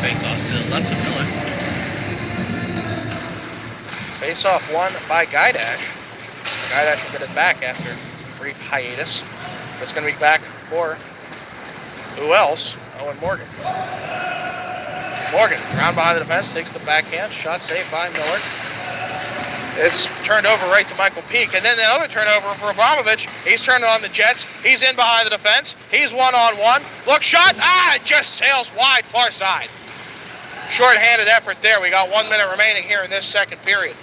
Face-off still left to Miller. Face-off won by Guydash. Guydash will get it back after a brief hiatus. It's going to be back for who else? Owen Morgan. Morgan, round behind the defense, takes the backhand. Shot saved by Miller. It's turned over right to Michael Peak. And then the other turnover for Abramovich. He's turned on the Jets. He's in behind the defense. He's one-on-one. Look, shot. It just sails wide, far side. Short-handed effort there. We got 1 minute remaining here in this second period.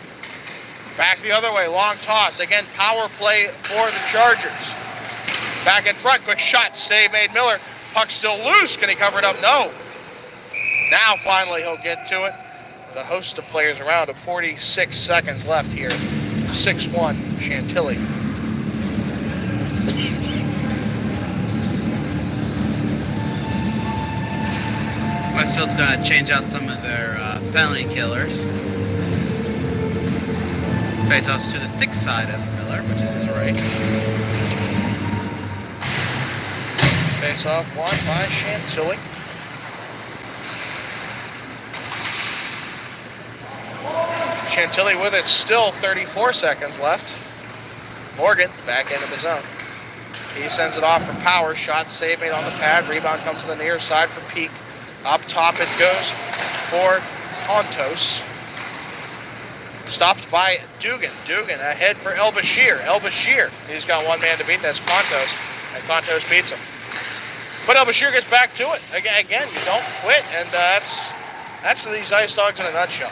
Back the other way, long toss. Again, power play for the Chargers. Back in front, quick shot, save made Miller. Puck still loose. Can he cover it up? No. Now finally he'll get to it. The host of players around him. 46 seconds left here. 6-1 Chantilly. Westfield's going to change out some of their penalty killers. Face-offs to the stick side of Miller, which is his right. Face-off won by Chantilly. Chantilly with it, still 34 seconds left. Morgan back into the zone. He sends it off for Power. Shot save made on the pad. Rebound comes to the near side for Peak. Up top it goes for Contos. Stopped by Dugan. Dugan ahead for El Bashir. El Bashir, he's got one man to beat. That's Contos. And Contos beats him. But El Bashir gets back to it. Again, you don't quit. And that's these Ice Dogs in a nutshell.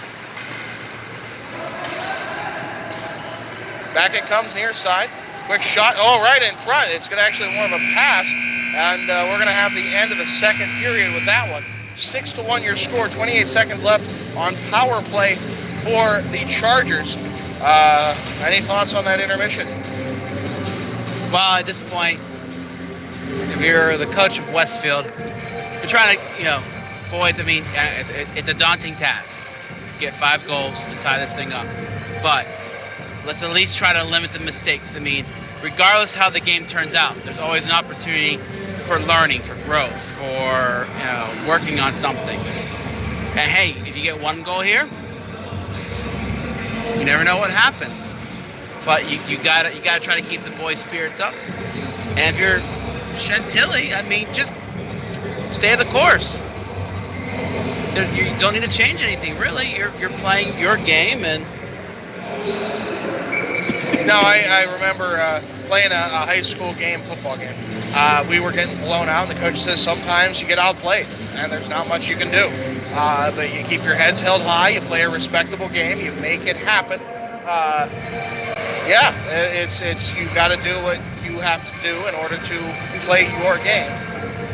Back it comes near side. Quick shot. Oh, right in front. It's going to actually more of a pass. And we're going to have the end of the second period with that one. 6-1 your score. 28 seconds left on power play for the Chargers. Any thoughts on that intermission? Well, at this point, if you're the coach of Westfield, you're trying to, boys, I mean, it's a daunting task. Get 5 goals to tie this thing up. But let's at least try to limit the mistakes. I mean, regardless how the game turns out, there's always an opportunity for learning, for growth, for working on something. And hey, if you get 1 goal here, you never know what happens. But you gotta try to keep the boys' spirits up. And if you're Chantilly, I mean, just stay the course. You don't need to change anything, really. You're playing your game, and no, I remember playing a high school football game. We were getting blown out, and the coach says sometimes you get outplayed, and there's not much you can do. But you keep your heads held high, you play a respectable game, you make it happen. Yeah, it's you got to do what you have to do in order to play your game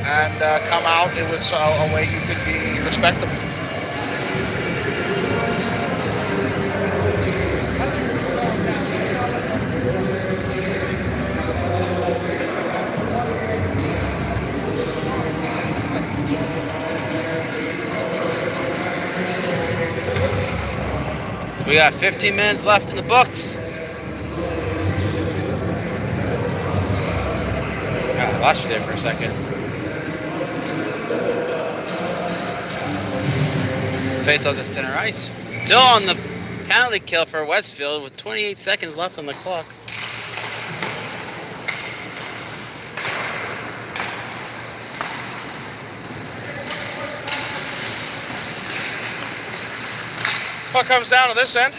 and come out with a way you can be respectable. We got 15 minutes left in the books. I lost you there for a second. Faceoff's at center ice. Still on the penalty kill for Westfield with 28 seconds left on the clock. Puck comes down to this end,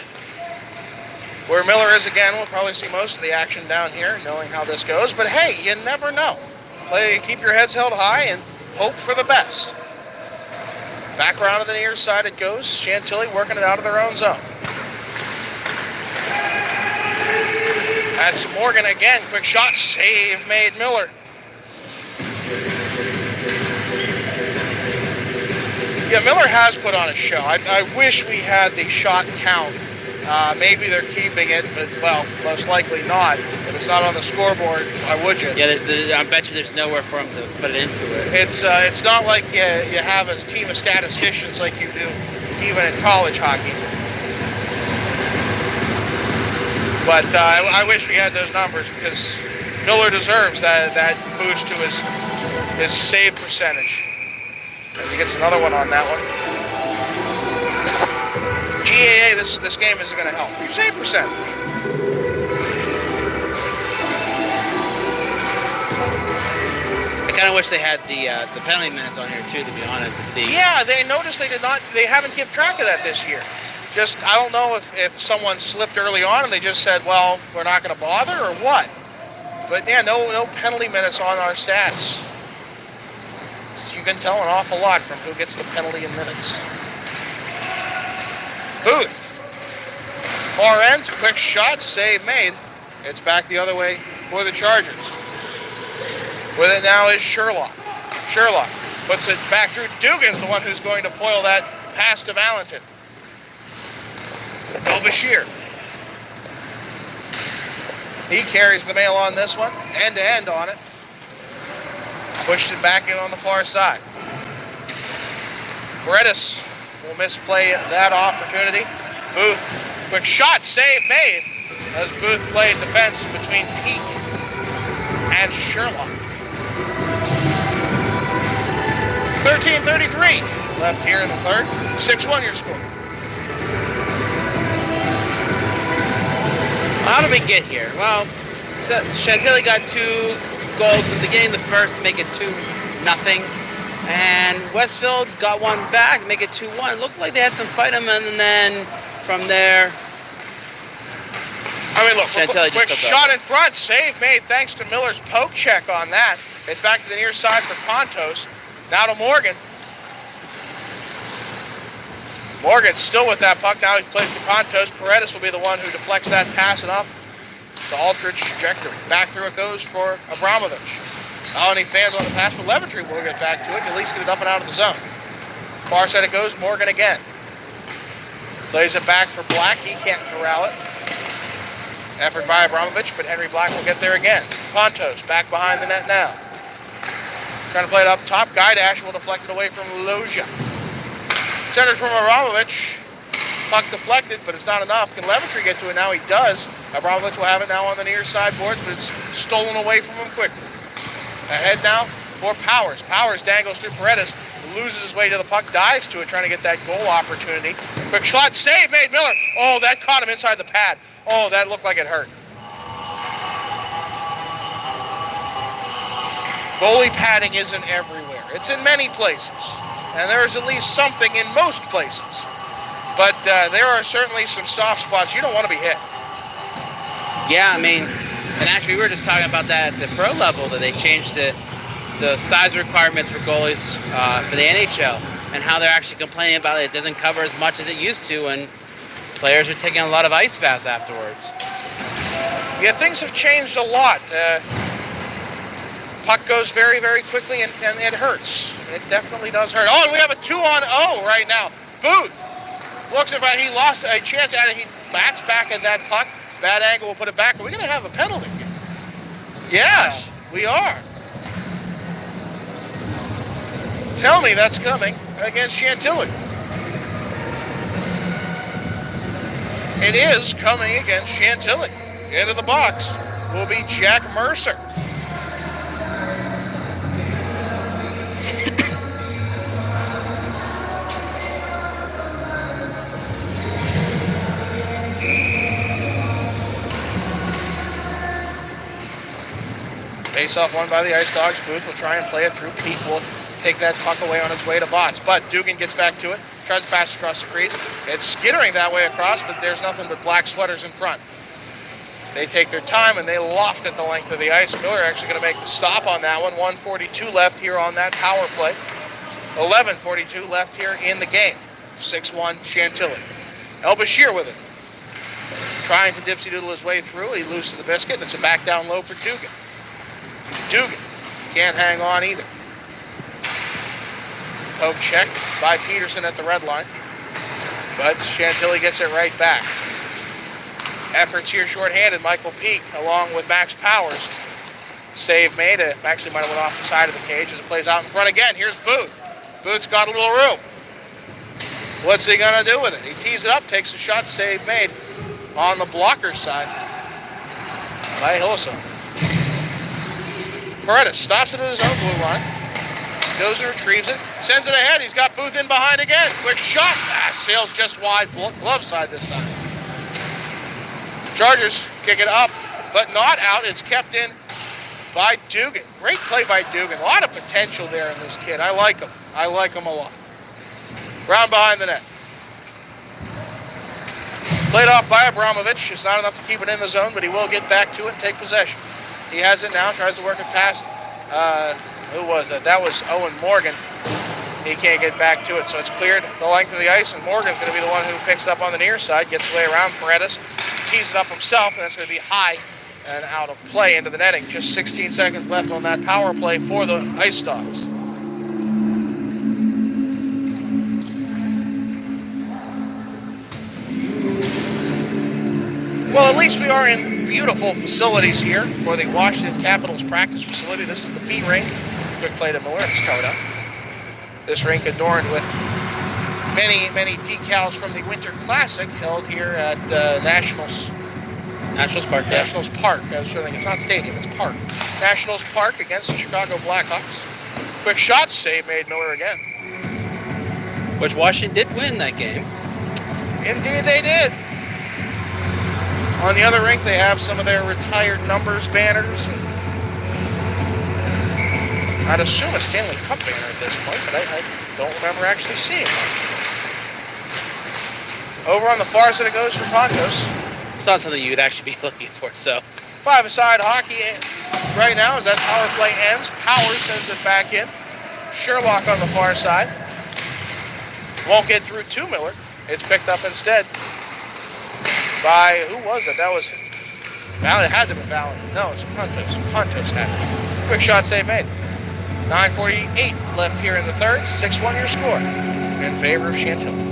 where Miller is again. We'll probably see most of the action down here, knowing how this goes. But hey, you never know. Keep your heads held high and hope for the best. Back around to the near side it goes. Chantilly working it out of their own zone. That's Morgan again. Quick shot, save made Miller. Yeah, Miller has put on a show. I wish we had the shot count. Maybe they're keeping it, but, well, most likely not. If it's not on the scoreboard, why would you? Yeah, I bet you there's nowhere for him to put it into it. It's not like you have a team of statisticians like you do even in college hockey. But I wish we had those numbers because Miller deserves that boost to his save percentage. As he gets another one on that one. GAA, this game isn't going to help. Your save percentage. I kind of wish they had the penalty minutes on here too, to be honest, to see. Yeah, they noticed they haven't kept track of that this year. Just, I don't know if someone slipped early on and they just said, well, we're not going to bother or what. But yeah, no penalty minutes on our stats. You can tell an awful lot from who gets the penalty in minutes. Booth. Far end, quick shot, save made. It's back the other way for the Chargers. With it now is Sherlock. Sherlock puts it back through. Dugan's the one who's going to foil that pass to Valentin. El-Bashir. He carries the mail on this one, end-to-end on it. Pushed it back in on the far side. Paredes will misplay that opportunity. Booth, quick shot, save made. As Booth played defense between Peak and Sherlock. 13:33 left here in the third. 6-1 your score. How did we get here? Well, Chantilly got 2 goals in the game, the first to make it 2-0, and Westfield got one back to make it 2-1. It looked like they had some fight in them, and then from there, I mean, look, Chantilly quick shot in front, save made thanks to Miller's poke check on that. It's back to the near side for Contos. Now to Morgan. Morgan's still with that puck. Now he plays to Contos. Paredes will be the one who deflects that pass enough. The Aldridge trajectory. Back through it goes for Abramovich. Not any fans on the pass, but Leventry will get back to it and at least get it up and out of the zone. Far side it goes, Morgan again. Plays it back for Black, he can't corral it. Effort by Abramovich, but Henry Black will get there again. Pontos back behind the net now. Trying to play it up top, Guy Dash will deflect it away from Loja. Centers from Abramovich. Puck deflected, but it's not enough. Can Leventry get to it now? He does. Abramovich will have it now on the near side boards, but it's stolen away from him quickly. Ahead now for Powers. Powers dangles through Paredes, loses his way to the puck, dives to it, trying to get that goal opportunity. Quick shot, save made Miller. Oh, that caught him inside the pad. Oh, that looked like it hurt. Goalie padding isn't everywhere. It's in many places, and there is at least something in most places. But there are certainly some soft spots. You don't want to be hit. Yeah, I mean, and actually we were just talking about that at the pro level, that they changed the size requirements for goalies for the NHL. and how they're actually complaining about it. It doesn't cover as much as it used to, and players are taking a lot of ice baths afterwards. Yeah, things have changed a lot. Puck goes very, very quickly, and it hurts. It definitely does hurt. Oh, and we have a 2-on-0 right now. Booth looks as if he lost a chance at it. He bats back at that puck. Bad angle will put it back. Are we going to have a penalty here? Yeah, we are. Tell me that's coming against Chantilly. It is coming against Chantilly. Into the box will be Jack Mercer. Face-off won by the Ice Dogs. Booth will try and play it through. Peak will take that puck away on his way to Botts. But Dugan gets back to it, tries to pass across the crease. It's skittering that way across, but there's nothing but black sweaters in front. They take their time, and they loft at the length of the ice. Miller actually going to make the stop on that one. 1:42 left here on that power play. 11:42 left here in the game. 6-1 Chantilly. El Bashir with it. Trying to dipsy-doodle his way through. He loses the biscuit, and it's a back down low for Dugan. Dugan can't hang on either. Poke check by Peterson at the red line. But Chantilly gets it right back. Efforts here shorthanded. Michael Peak along with Max Powers. Save made. It actually might have went off the side of the cage as it plays out in front again. Here's Booth. Booth's got a little room. What's he going to do with it? He tees it up, takes a shot, save made on the blocker side by Hilson. Paredes stops it at his own blue line. Goes and retrieves it. Sends it ahead. He's got Booth in behind again. Quick shot. Sails just wide glove side this time. Chargers kick it up, but not out. It's kept in by Dugan. Great play by Dugan. A lot of potential there in this kid. I like him. I like him a lot. Round behind the net. Played off by Abramovich. It's not enough to keep it in the zone, but he will get back to it and take possession. He has it now. Tries to work it past. Who was it? That was Owen Morgan. He can't get back to it, so it's cleared the length of the ice, and Morgan's going to be the one who picks up on the near side, gets away around Paredes, tees it up himself, and it's going to be high and out of play into the netting. Just 16 seconds left on that power play for the Ice Dogs. Well, at least we are in beautiful facilities here for the Washington Capitals practice facility. This is the B rink. Quick play to Miller. It's covered up. This rink adorned with many, many decals from the Winter Classic held here at Nationals Park. Yeah. Nationals Park. I was thinking it's not stadium, it's park. Nationals Park against the Chicago Blackhawks. Quick shot save made Miller again. Which Washington did win that game. Indeed they did. On the other rink, they have some of their retired numbers banners. I'd assume a Stanley Cup banner at this point, but I don't remember actually seeing one. Over on the far side it goes for Contos. It's not something you'd actually be looking for, so. Five-a-side hockey right now as that power play ends. Powers sends it back in. Sherlock on the far side. Won't get through to Miller. It's picked up instead by, who was it? That was, it had to be Valentin. No, it's Contos. Contos had it. Quick shot save made. 9:48 left here in the third. 6-1 your score in favor of Chantilly.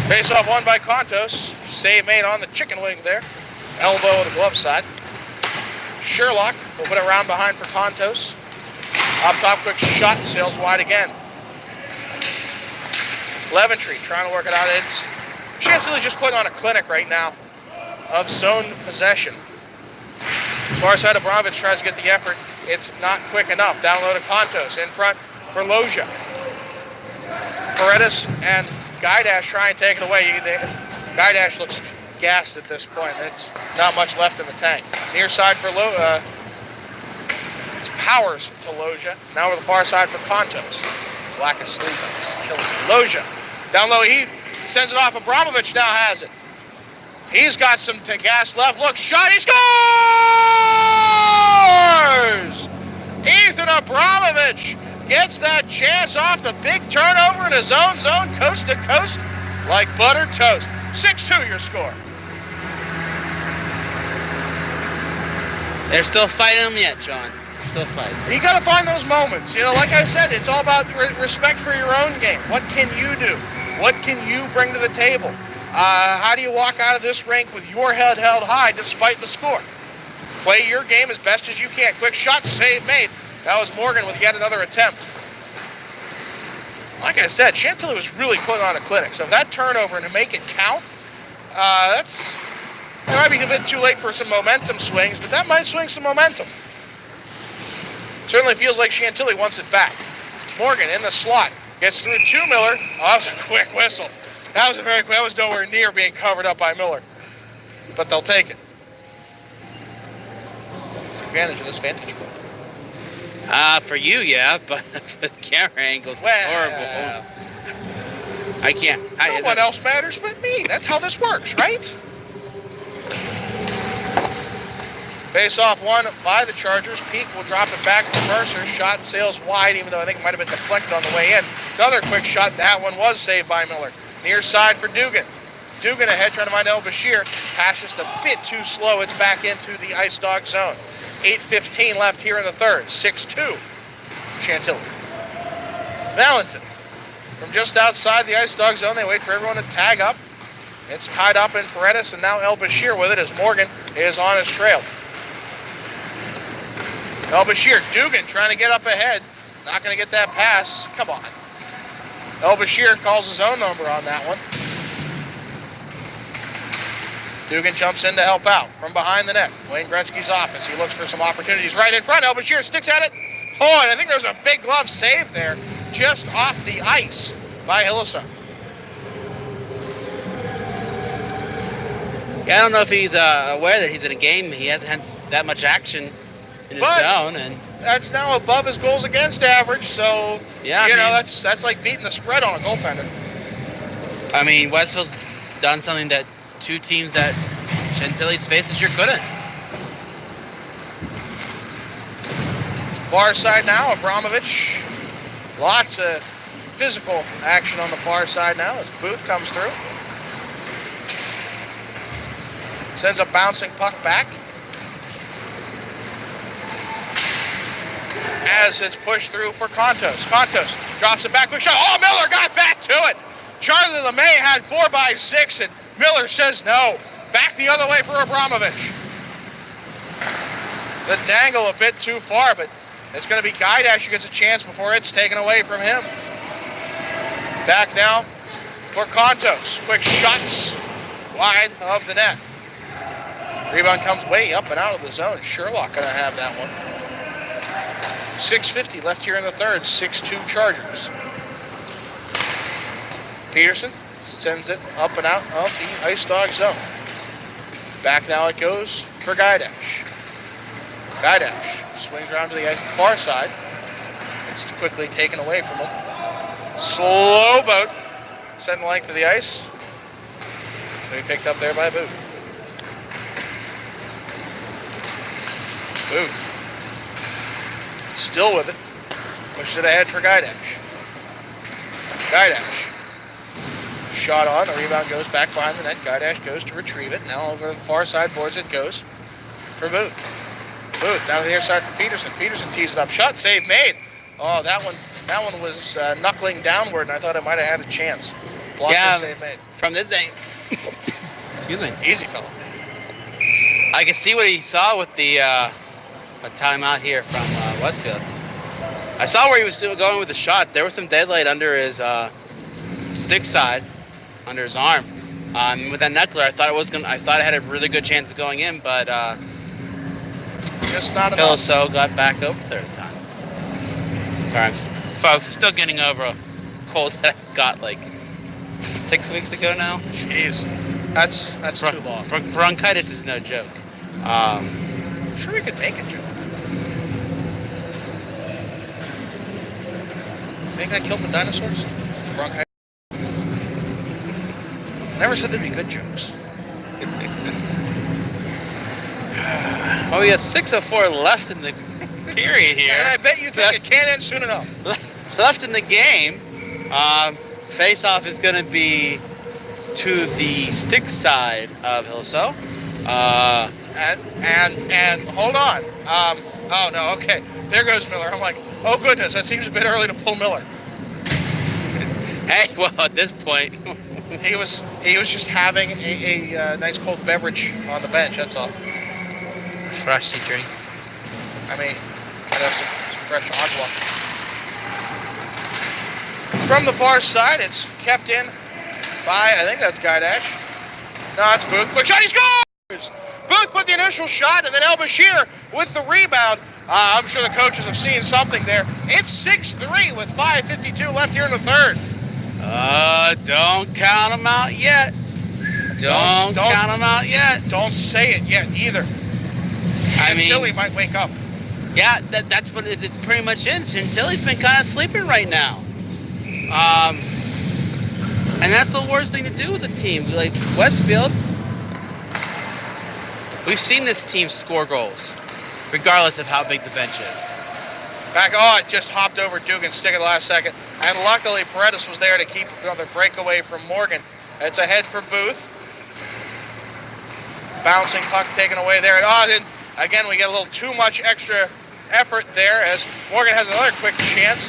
Face-off won by Contos. Save made on the chicken wing there. Elbow on the glove side. Sherlock will put it around behind for Contos. Up top, quick shot. Sails wide again. Leventry trying to work it out. It's Chantilly just putting on a clinic right now of zone possession. Far side of Abramovich tries to get the effort. It's not quick enough. Down low to Contos. In front for Loja. Paredes and Gaidash try and take it away. Gaidash looks gassed at this point. It's not much left in the tank. Near side for it's Powers to Loja. Now we're the far side for Contos. His lack of sleep is killing him. Loja. Down low, he sends it off. Abramovich now has it. He's got some gas left. Look, shot, he scores! Abramovich gets that chance off the big turnover in his own zone, coast to coast, like buttered toast. 6-2 your score. They're still fighting them yet, John. Still fighting. You got to find those moments. You know, like I said, it's all about respect for your own game. What can you do? What can you bring to the table? How do you walk out of this rink with your head held high despite the score? Play your game as best as you can. Quick shot, save made. That was Morgan with yet another attempt. Like I said, Chantilly was really putting on a clinic. So if that turnover and to make it count, it might be a bit too late for some momentum swings, but that might swing some momentum. Certainly feels like Chantilly wants it back. Morgan in the slot. Gets through to Miller. Oh, that was a quick whistle. That was nowhere near being covered up by Miller. But they'll take it. It's advantage of this vantage point. For you, yeah, but the camera angle's horrible. I can't. No one else matters but me. That's how this works, right? Face off one by the Chargers. Peak will drop it back for Mercer. Shot sails wide, even though I think it might have been deflected on the way in. Another quick shot. That one was saved by Miller. Near side for Dugan. Dugan ahead trying to find El Bashir. Pass just a bit too slow. It's back into the Ice Dog zone. 8:15 left here in the third. 6-2 Chantilly. Valentin from just outside the Ice Dog zone. They wait for everyone to tag up. It's tied up in Paredes, and now El Bashir with it as Morgan is on his trail. El Bashir, Dugan trying to get up ahead. Not going to get that pass. Come on. El Bashir calls his own number on that one. Dugan jumps in to help out from behind the net. Wayne Gretzky's office. He looks for some opportunities right in front. El Bashir sticks at it. Oh, and I think there's a big glove save there just off the ice by Hillesum. Yeah, I don't know if he's aware that he's in a game. He hasn't had that much action in his zone, and that's now above his goals against average. So yeah, that's like beating the spread on a goaltender. I mean, Westfield's done something that two teams that Chantilly's faced this year couldn't. Far side now, Abramovich. Lots of physical action on the far side now as Booth comes through. Sends a bouncing puck back. As it's pushed through for Contos. Contos drops it back. Quick shot. Oh, Miller got back to it. Charlie LeMay had 4x6, and Miller says no. Back the other way for Abramovich. The dangle a bit too far, but it's going to be Gaidash who gets a chance before it's taken away from him. Back now for Contos. Quick shots wide of the net. Rebound comes way up and out of the zone. Sherlock going to have that one. 6:50 left here in the third. 6-2 Chargers. Peterson sends it up and out of the Ice Dog zone. Back now it goes for Gaidash. Gaidash swings around to the far side. It's quickly taken away from him. Slow boat. Send the length of the ice. So he picked up there by Booth. Booth. Still with it. Pushes it ahead for Gaidash. Gaidash. Shot on. The rebound goes back behind the net. Gaidash goes to retrieve it. Now over to the far side boards it goes for Booth. Booth down to the near side for Peterson. Peterson tees it up. Shot save made. Oh, that one was knuckling downward, and I thought it might have had a chance. Blocker save made. From this angle. Excuse me. Easy fellow. I can see what he saw with the a timeout here from Westfield. I saw where he was still going with the shot. There was some deadlight under his stick side, under his arm. With that knuckler, I thought it had a really good chance of going in, but just not enough. So got back over there at the time. Sorry, folks, I'm still getting over a cold that I got like 6 weeks ago now. Jeez, that's too long. Bronchitis is no joke. I'm sure we could make a joke. Think I killed the dinosaurs? Bronchitis. Never said there'd be good jokes. Well, we have 6:04 left in the period here. And I bet you think it can't end soon enough. Left in the game. Face-off is going to be to the stick side of Hillsdale. And hold on. Oh no, okay. There goes Miller. I'm like, oh goodness, that seems a bit early to pull Miller. Hey, well, at this point, He was just having a nice cold beverage on the bench. That's all. freshly drink. I mean, some fresh agua. From the far side, it's kept in by, I think that's Guy Dash. No, it's Booth. Quick shot, he scores! Booth with the initial shot, and then El Bashir with the rebound. I'm sure the coaches have seen something there. It's 6-3 with 5:52 left here in the third. Don't count them out yet. Don't count them out yet. Don't say it yet either. Chantilly might wake up. Yeah, that's what it's pretty much in. Chantilly's been kind of sleeping right now. And that's the worst thing to do with a team. Like Westfield, we've seen this team score goals, regardless of how big the bench is. It just hopped over Dugan's stick at the last second. And luckily, Paredes was there to keep another breakaway from Morgan. It's ahead for Booth. Bouncing puck taken away there. Then again, we get a little too much extra effort there as Morgan has another quick chance.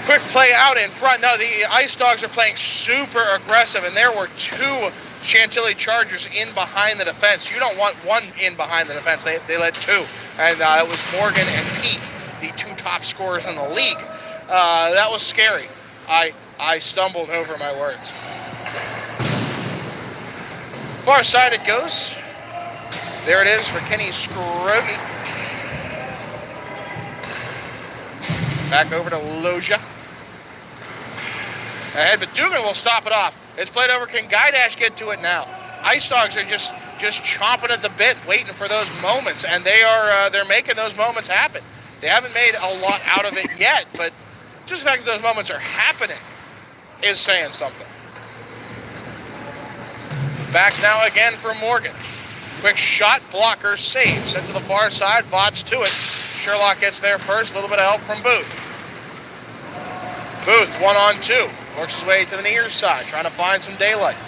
Quick play out in front. No, the Ice Dogs are playing super aggressive, and there were two Chantilly Chargers in behind the defense. You don't want one in behind the defense. They let two. And it was Morgan and Peak, the two top scorers in the league. That was scary. I stumbled over my words. Far side it goes. There it is for Kenny Scroggie. Back over to Loja. Ahead, but Dugan will stop it off. It's played over. Can Guidash get to it now? Ice Dogs are just chomping at the bit, waiting for those moments, and they're making those moments happen. They haven't made a lot out of it yet, but just the fact that those moments are happening is saying something. Back now again for Morgan. Quick shot, blocker, save. Sent to the far side, Vots to it. Sherlock gets there first, a little bit of help from Booth. Booth, 1-on-2. Works his way to the near side, trying to find some daylight.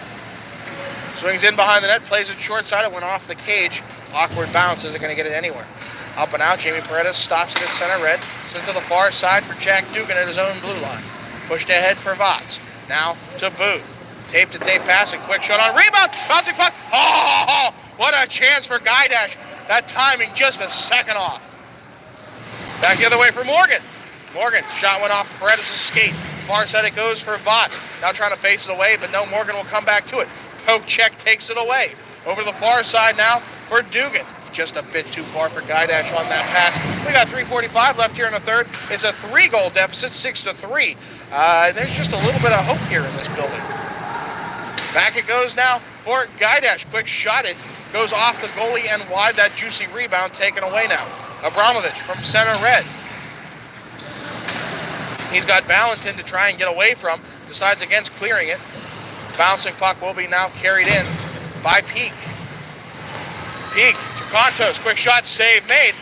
Swings in behind the net, plays it short side. It went off the cage. Awkward bounce, isn't going to get it anywhere. Up and out, Jamie Paredes stops it at center red. Sent to the far side for Jack Dugan at his own blue line. Pushed ahead for Vots. Now to Booth. Tape-to-tape passing, quick shot on rebound. Bouncing puck. Oh, what a chance for Guidash. That timing just a second off. Back the other way for Morgan. Morgan, shot went off Paredes' skate. Far side it goes for Vots. Now trying to face it away, but no, Morgan will come back to it. Poke check takes it away. Over to the far side now for Dugan. Just a bit too far for Guidash on that pass. We got 3:45 left here in the third. It's a 3-goal deficit, 6-3. There's just a little bit of hope here in this building. Back it goes now for Guidash. Quick shot. It goes off the goalie and wide. That juicy rebound taken away now. Abramovich from center red. He's got Valentin to try and get away from. Decides against clearing it. Bouncing puck will be now carried in by Peak. Peak to Contos. Quick shot, save made.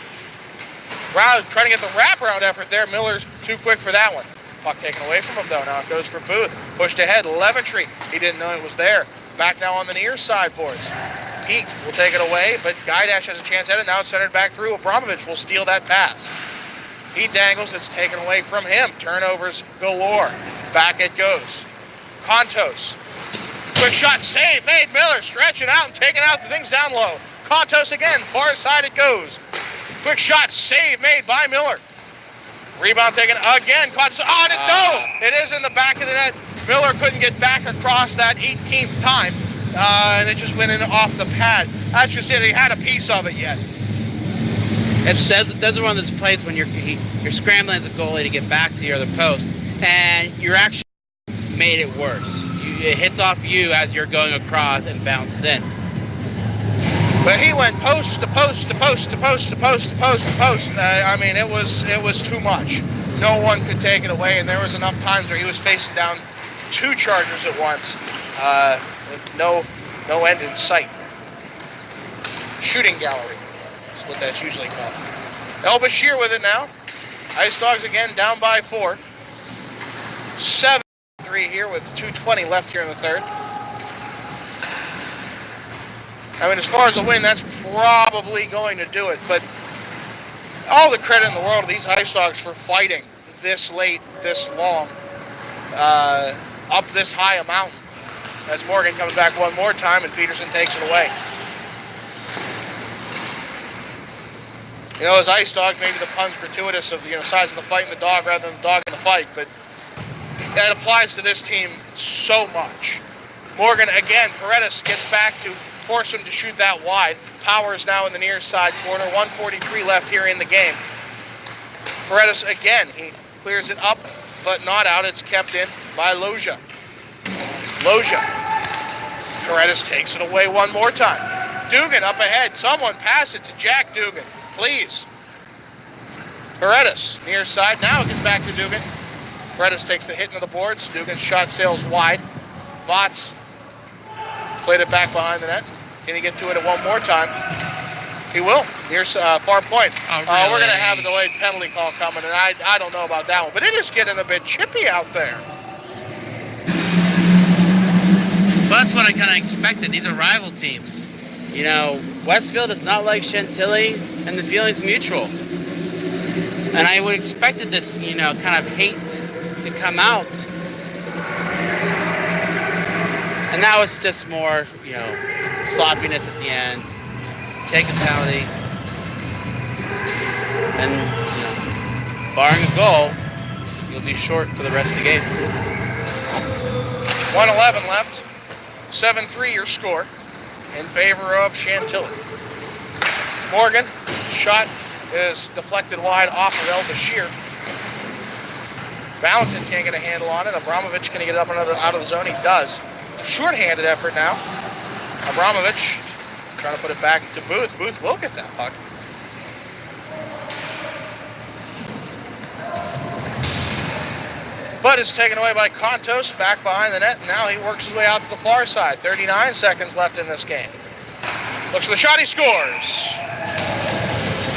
Brown trying to get the wraparound effort there. Miller's too quick for that one. Puck taken away from him though. Now it goes for Booth. Pushed ahead. Leventry. He didn't know it was there. Back now on the near side boards. Peak will take it away, but Guidash has a chance at it. Now it's centered back through. Abramovich will steal that pass. He dangles. It's taken away from him. Turnovers galore. Back it goes. Contos. Quick shot, save made. Miller stretching out and taking out the things down low. Contos again. Far side it goes. Quick shot, save made by Miller. Rebound taken again. Contos. No! It is in the back of the net. Miller couldn't get back across that 18th time. And it just went in off the pad. That's just it. He had a piece of it yet. Those are one of those plays when you're scrambling as a goalie to get back to your other post, and you're actually made it worse. It hits off you as you're going across and bounces in. But he went post to post to post to post to post to post to post. I mean, it was too much. No one could take it away, and there was enough times where he was facing down two Chargers at once, with no end in sight. shooting gallery is what that's usually called. El Bashir with it now. Ice Dogs again down by 4. 7-3 here with 2:20 left here in the third. I mean, as far as a win, that's probably going to do it. But all the credit in the world to these Ice Dogs for fighting this late, this long, up this high a mountain. As Morgan comes back one more time and Peterson takes it away. You know, as Ice Dogs, maybe the pun's gratuitous of the size of the fight and the dog rather than the dog in the fight, but that applies to this team so much. Morgan again, Paredes gets back to force him to shoot that wide. Powers now in the near side corner. 1:43 left here in the game. Paredes again, he clears it up, but not out. It's kept in by Loja. Paredes takes it away one more time. Dugan up ahead. Someone pass it to Jack Dugan, please. Paredes, near side. Now it gets back to Dugan. Paredes takes the hit into the boards. Dugan's shot sails wide. Votts played it back behind the net. Can he get to it one more time? He will. Here's far point. Oh, really? We're going to have a delayed penalty call coming, and I don't know about that one. But it is getting a bit chippy out there. Well, that's what I kind of expected. These are rival teams. You know, Westfield is not like Chantilly, and the feeling's mutual. And I would have expected this, kind of hate to come out. And that was just more, sloppiness at the end. Take a penalty. And, barring a goal, you'll be short for the rest of the game. 1:11 left. 7-3 your score in favor of Chantilly. Morgan, shot is deflected wide off of El Bashir. Valentin can't get a handle on it. Abramovich can he get it up out of the zone? He does. Short-handed effort now. Abramovich trying to put it back to Booth. Booth will get that puck. But it's taken away by Kontos, back behind the net, and now he works his way out to the far side. 39 seconds left in this game. Looks for the shot, he scores.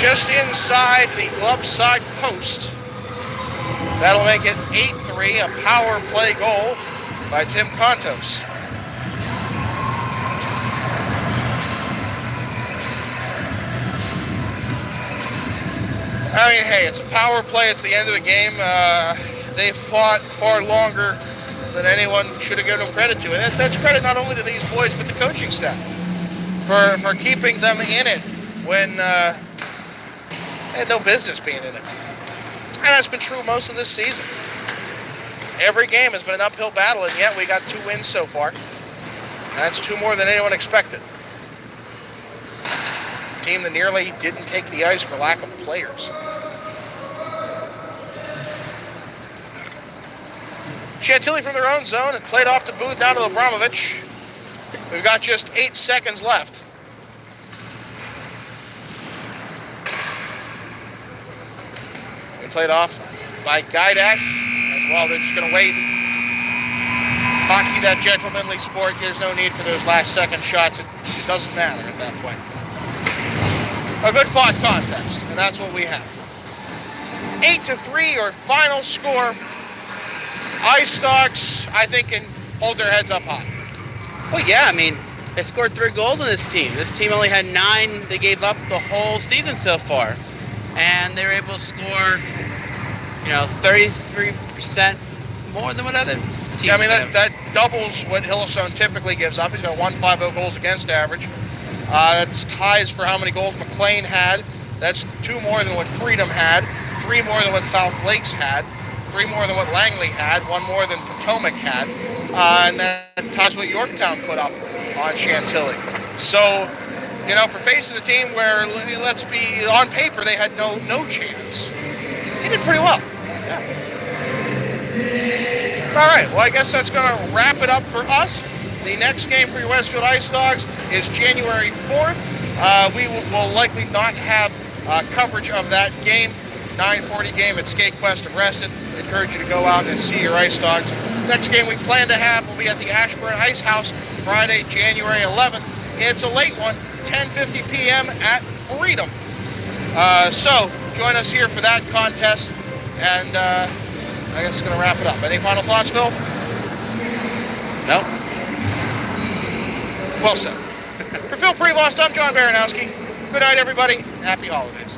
Just inside the glove side post. That'll make it 8-3, a power play goal by Tim Kontos. I mean, hey, it's a power play. It's the end of the game. They fought far longer than anyone should have given them credit to. And that's credit not only to these boys, but the coaching staff for keeping them in it when they had no business being in it. And that's been true most of this season. Every game has been an uphill battle, and yet we got 2 wins so far. And that's 2 more than anyone expected. A team that nearly didn't take the ice for lack of players. Chantilly from their own zone and played off to Booth, down to Abramovich. We've got just 8 seconds left. We played off by Gaidak. Well, they're just going to wait. Hockey, that gentlemanly sport, there's no need for those last second shots. It doesn't matter at that point. A good fought contest, and that's what we have. 8-3, your final score. Ice Dogs, I think, can hold their heads up high. Well, yeah, I mean, they scored 3 goals on this team. This team only had 9 they gave up the whole season so far. And they were able to score, 33% more than what other teams Yeah, I mean, have. that doubles what Hillsong typically gives up. He's got 1.50 goals against average. That's ties for how many goals McLean had. That's 2 more than what Freedom had, 3 more than what South Lakes had, 3 more than what Langley had, 1 more than Potomac had, and that ties what Yorktown put up on Chantilly. So, for facing a team where, let's be on paper, they had no chance, they did pretty well. Yeah. All right, well, I guess that's going to wrap it up for us. The next game for your Westfield Ice Dogs is January 4th. We will likely not have coverage of that game. 9:40 game at Skate Quest of Reston. Encourage you to go out and see your Ice Dogs. Next game we plan to have will be at the Ashburn Ice House Friday, January 11th. It's a late one. 10:50 p.m. at Freedom. So join us here for that contest, and I guess it's going to wrap it up. Any final thoughts, Phil? No. Well said. For Phil Prevost, I'm John Baranowski. Good night, everybody. Happy holidays.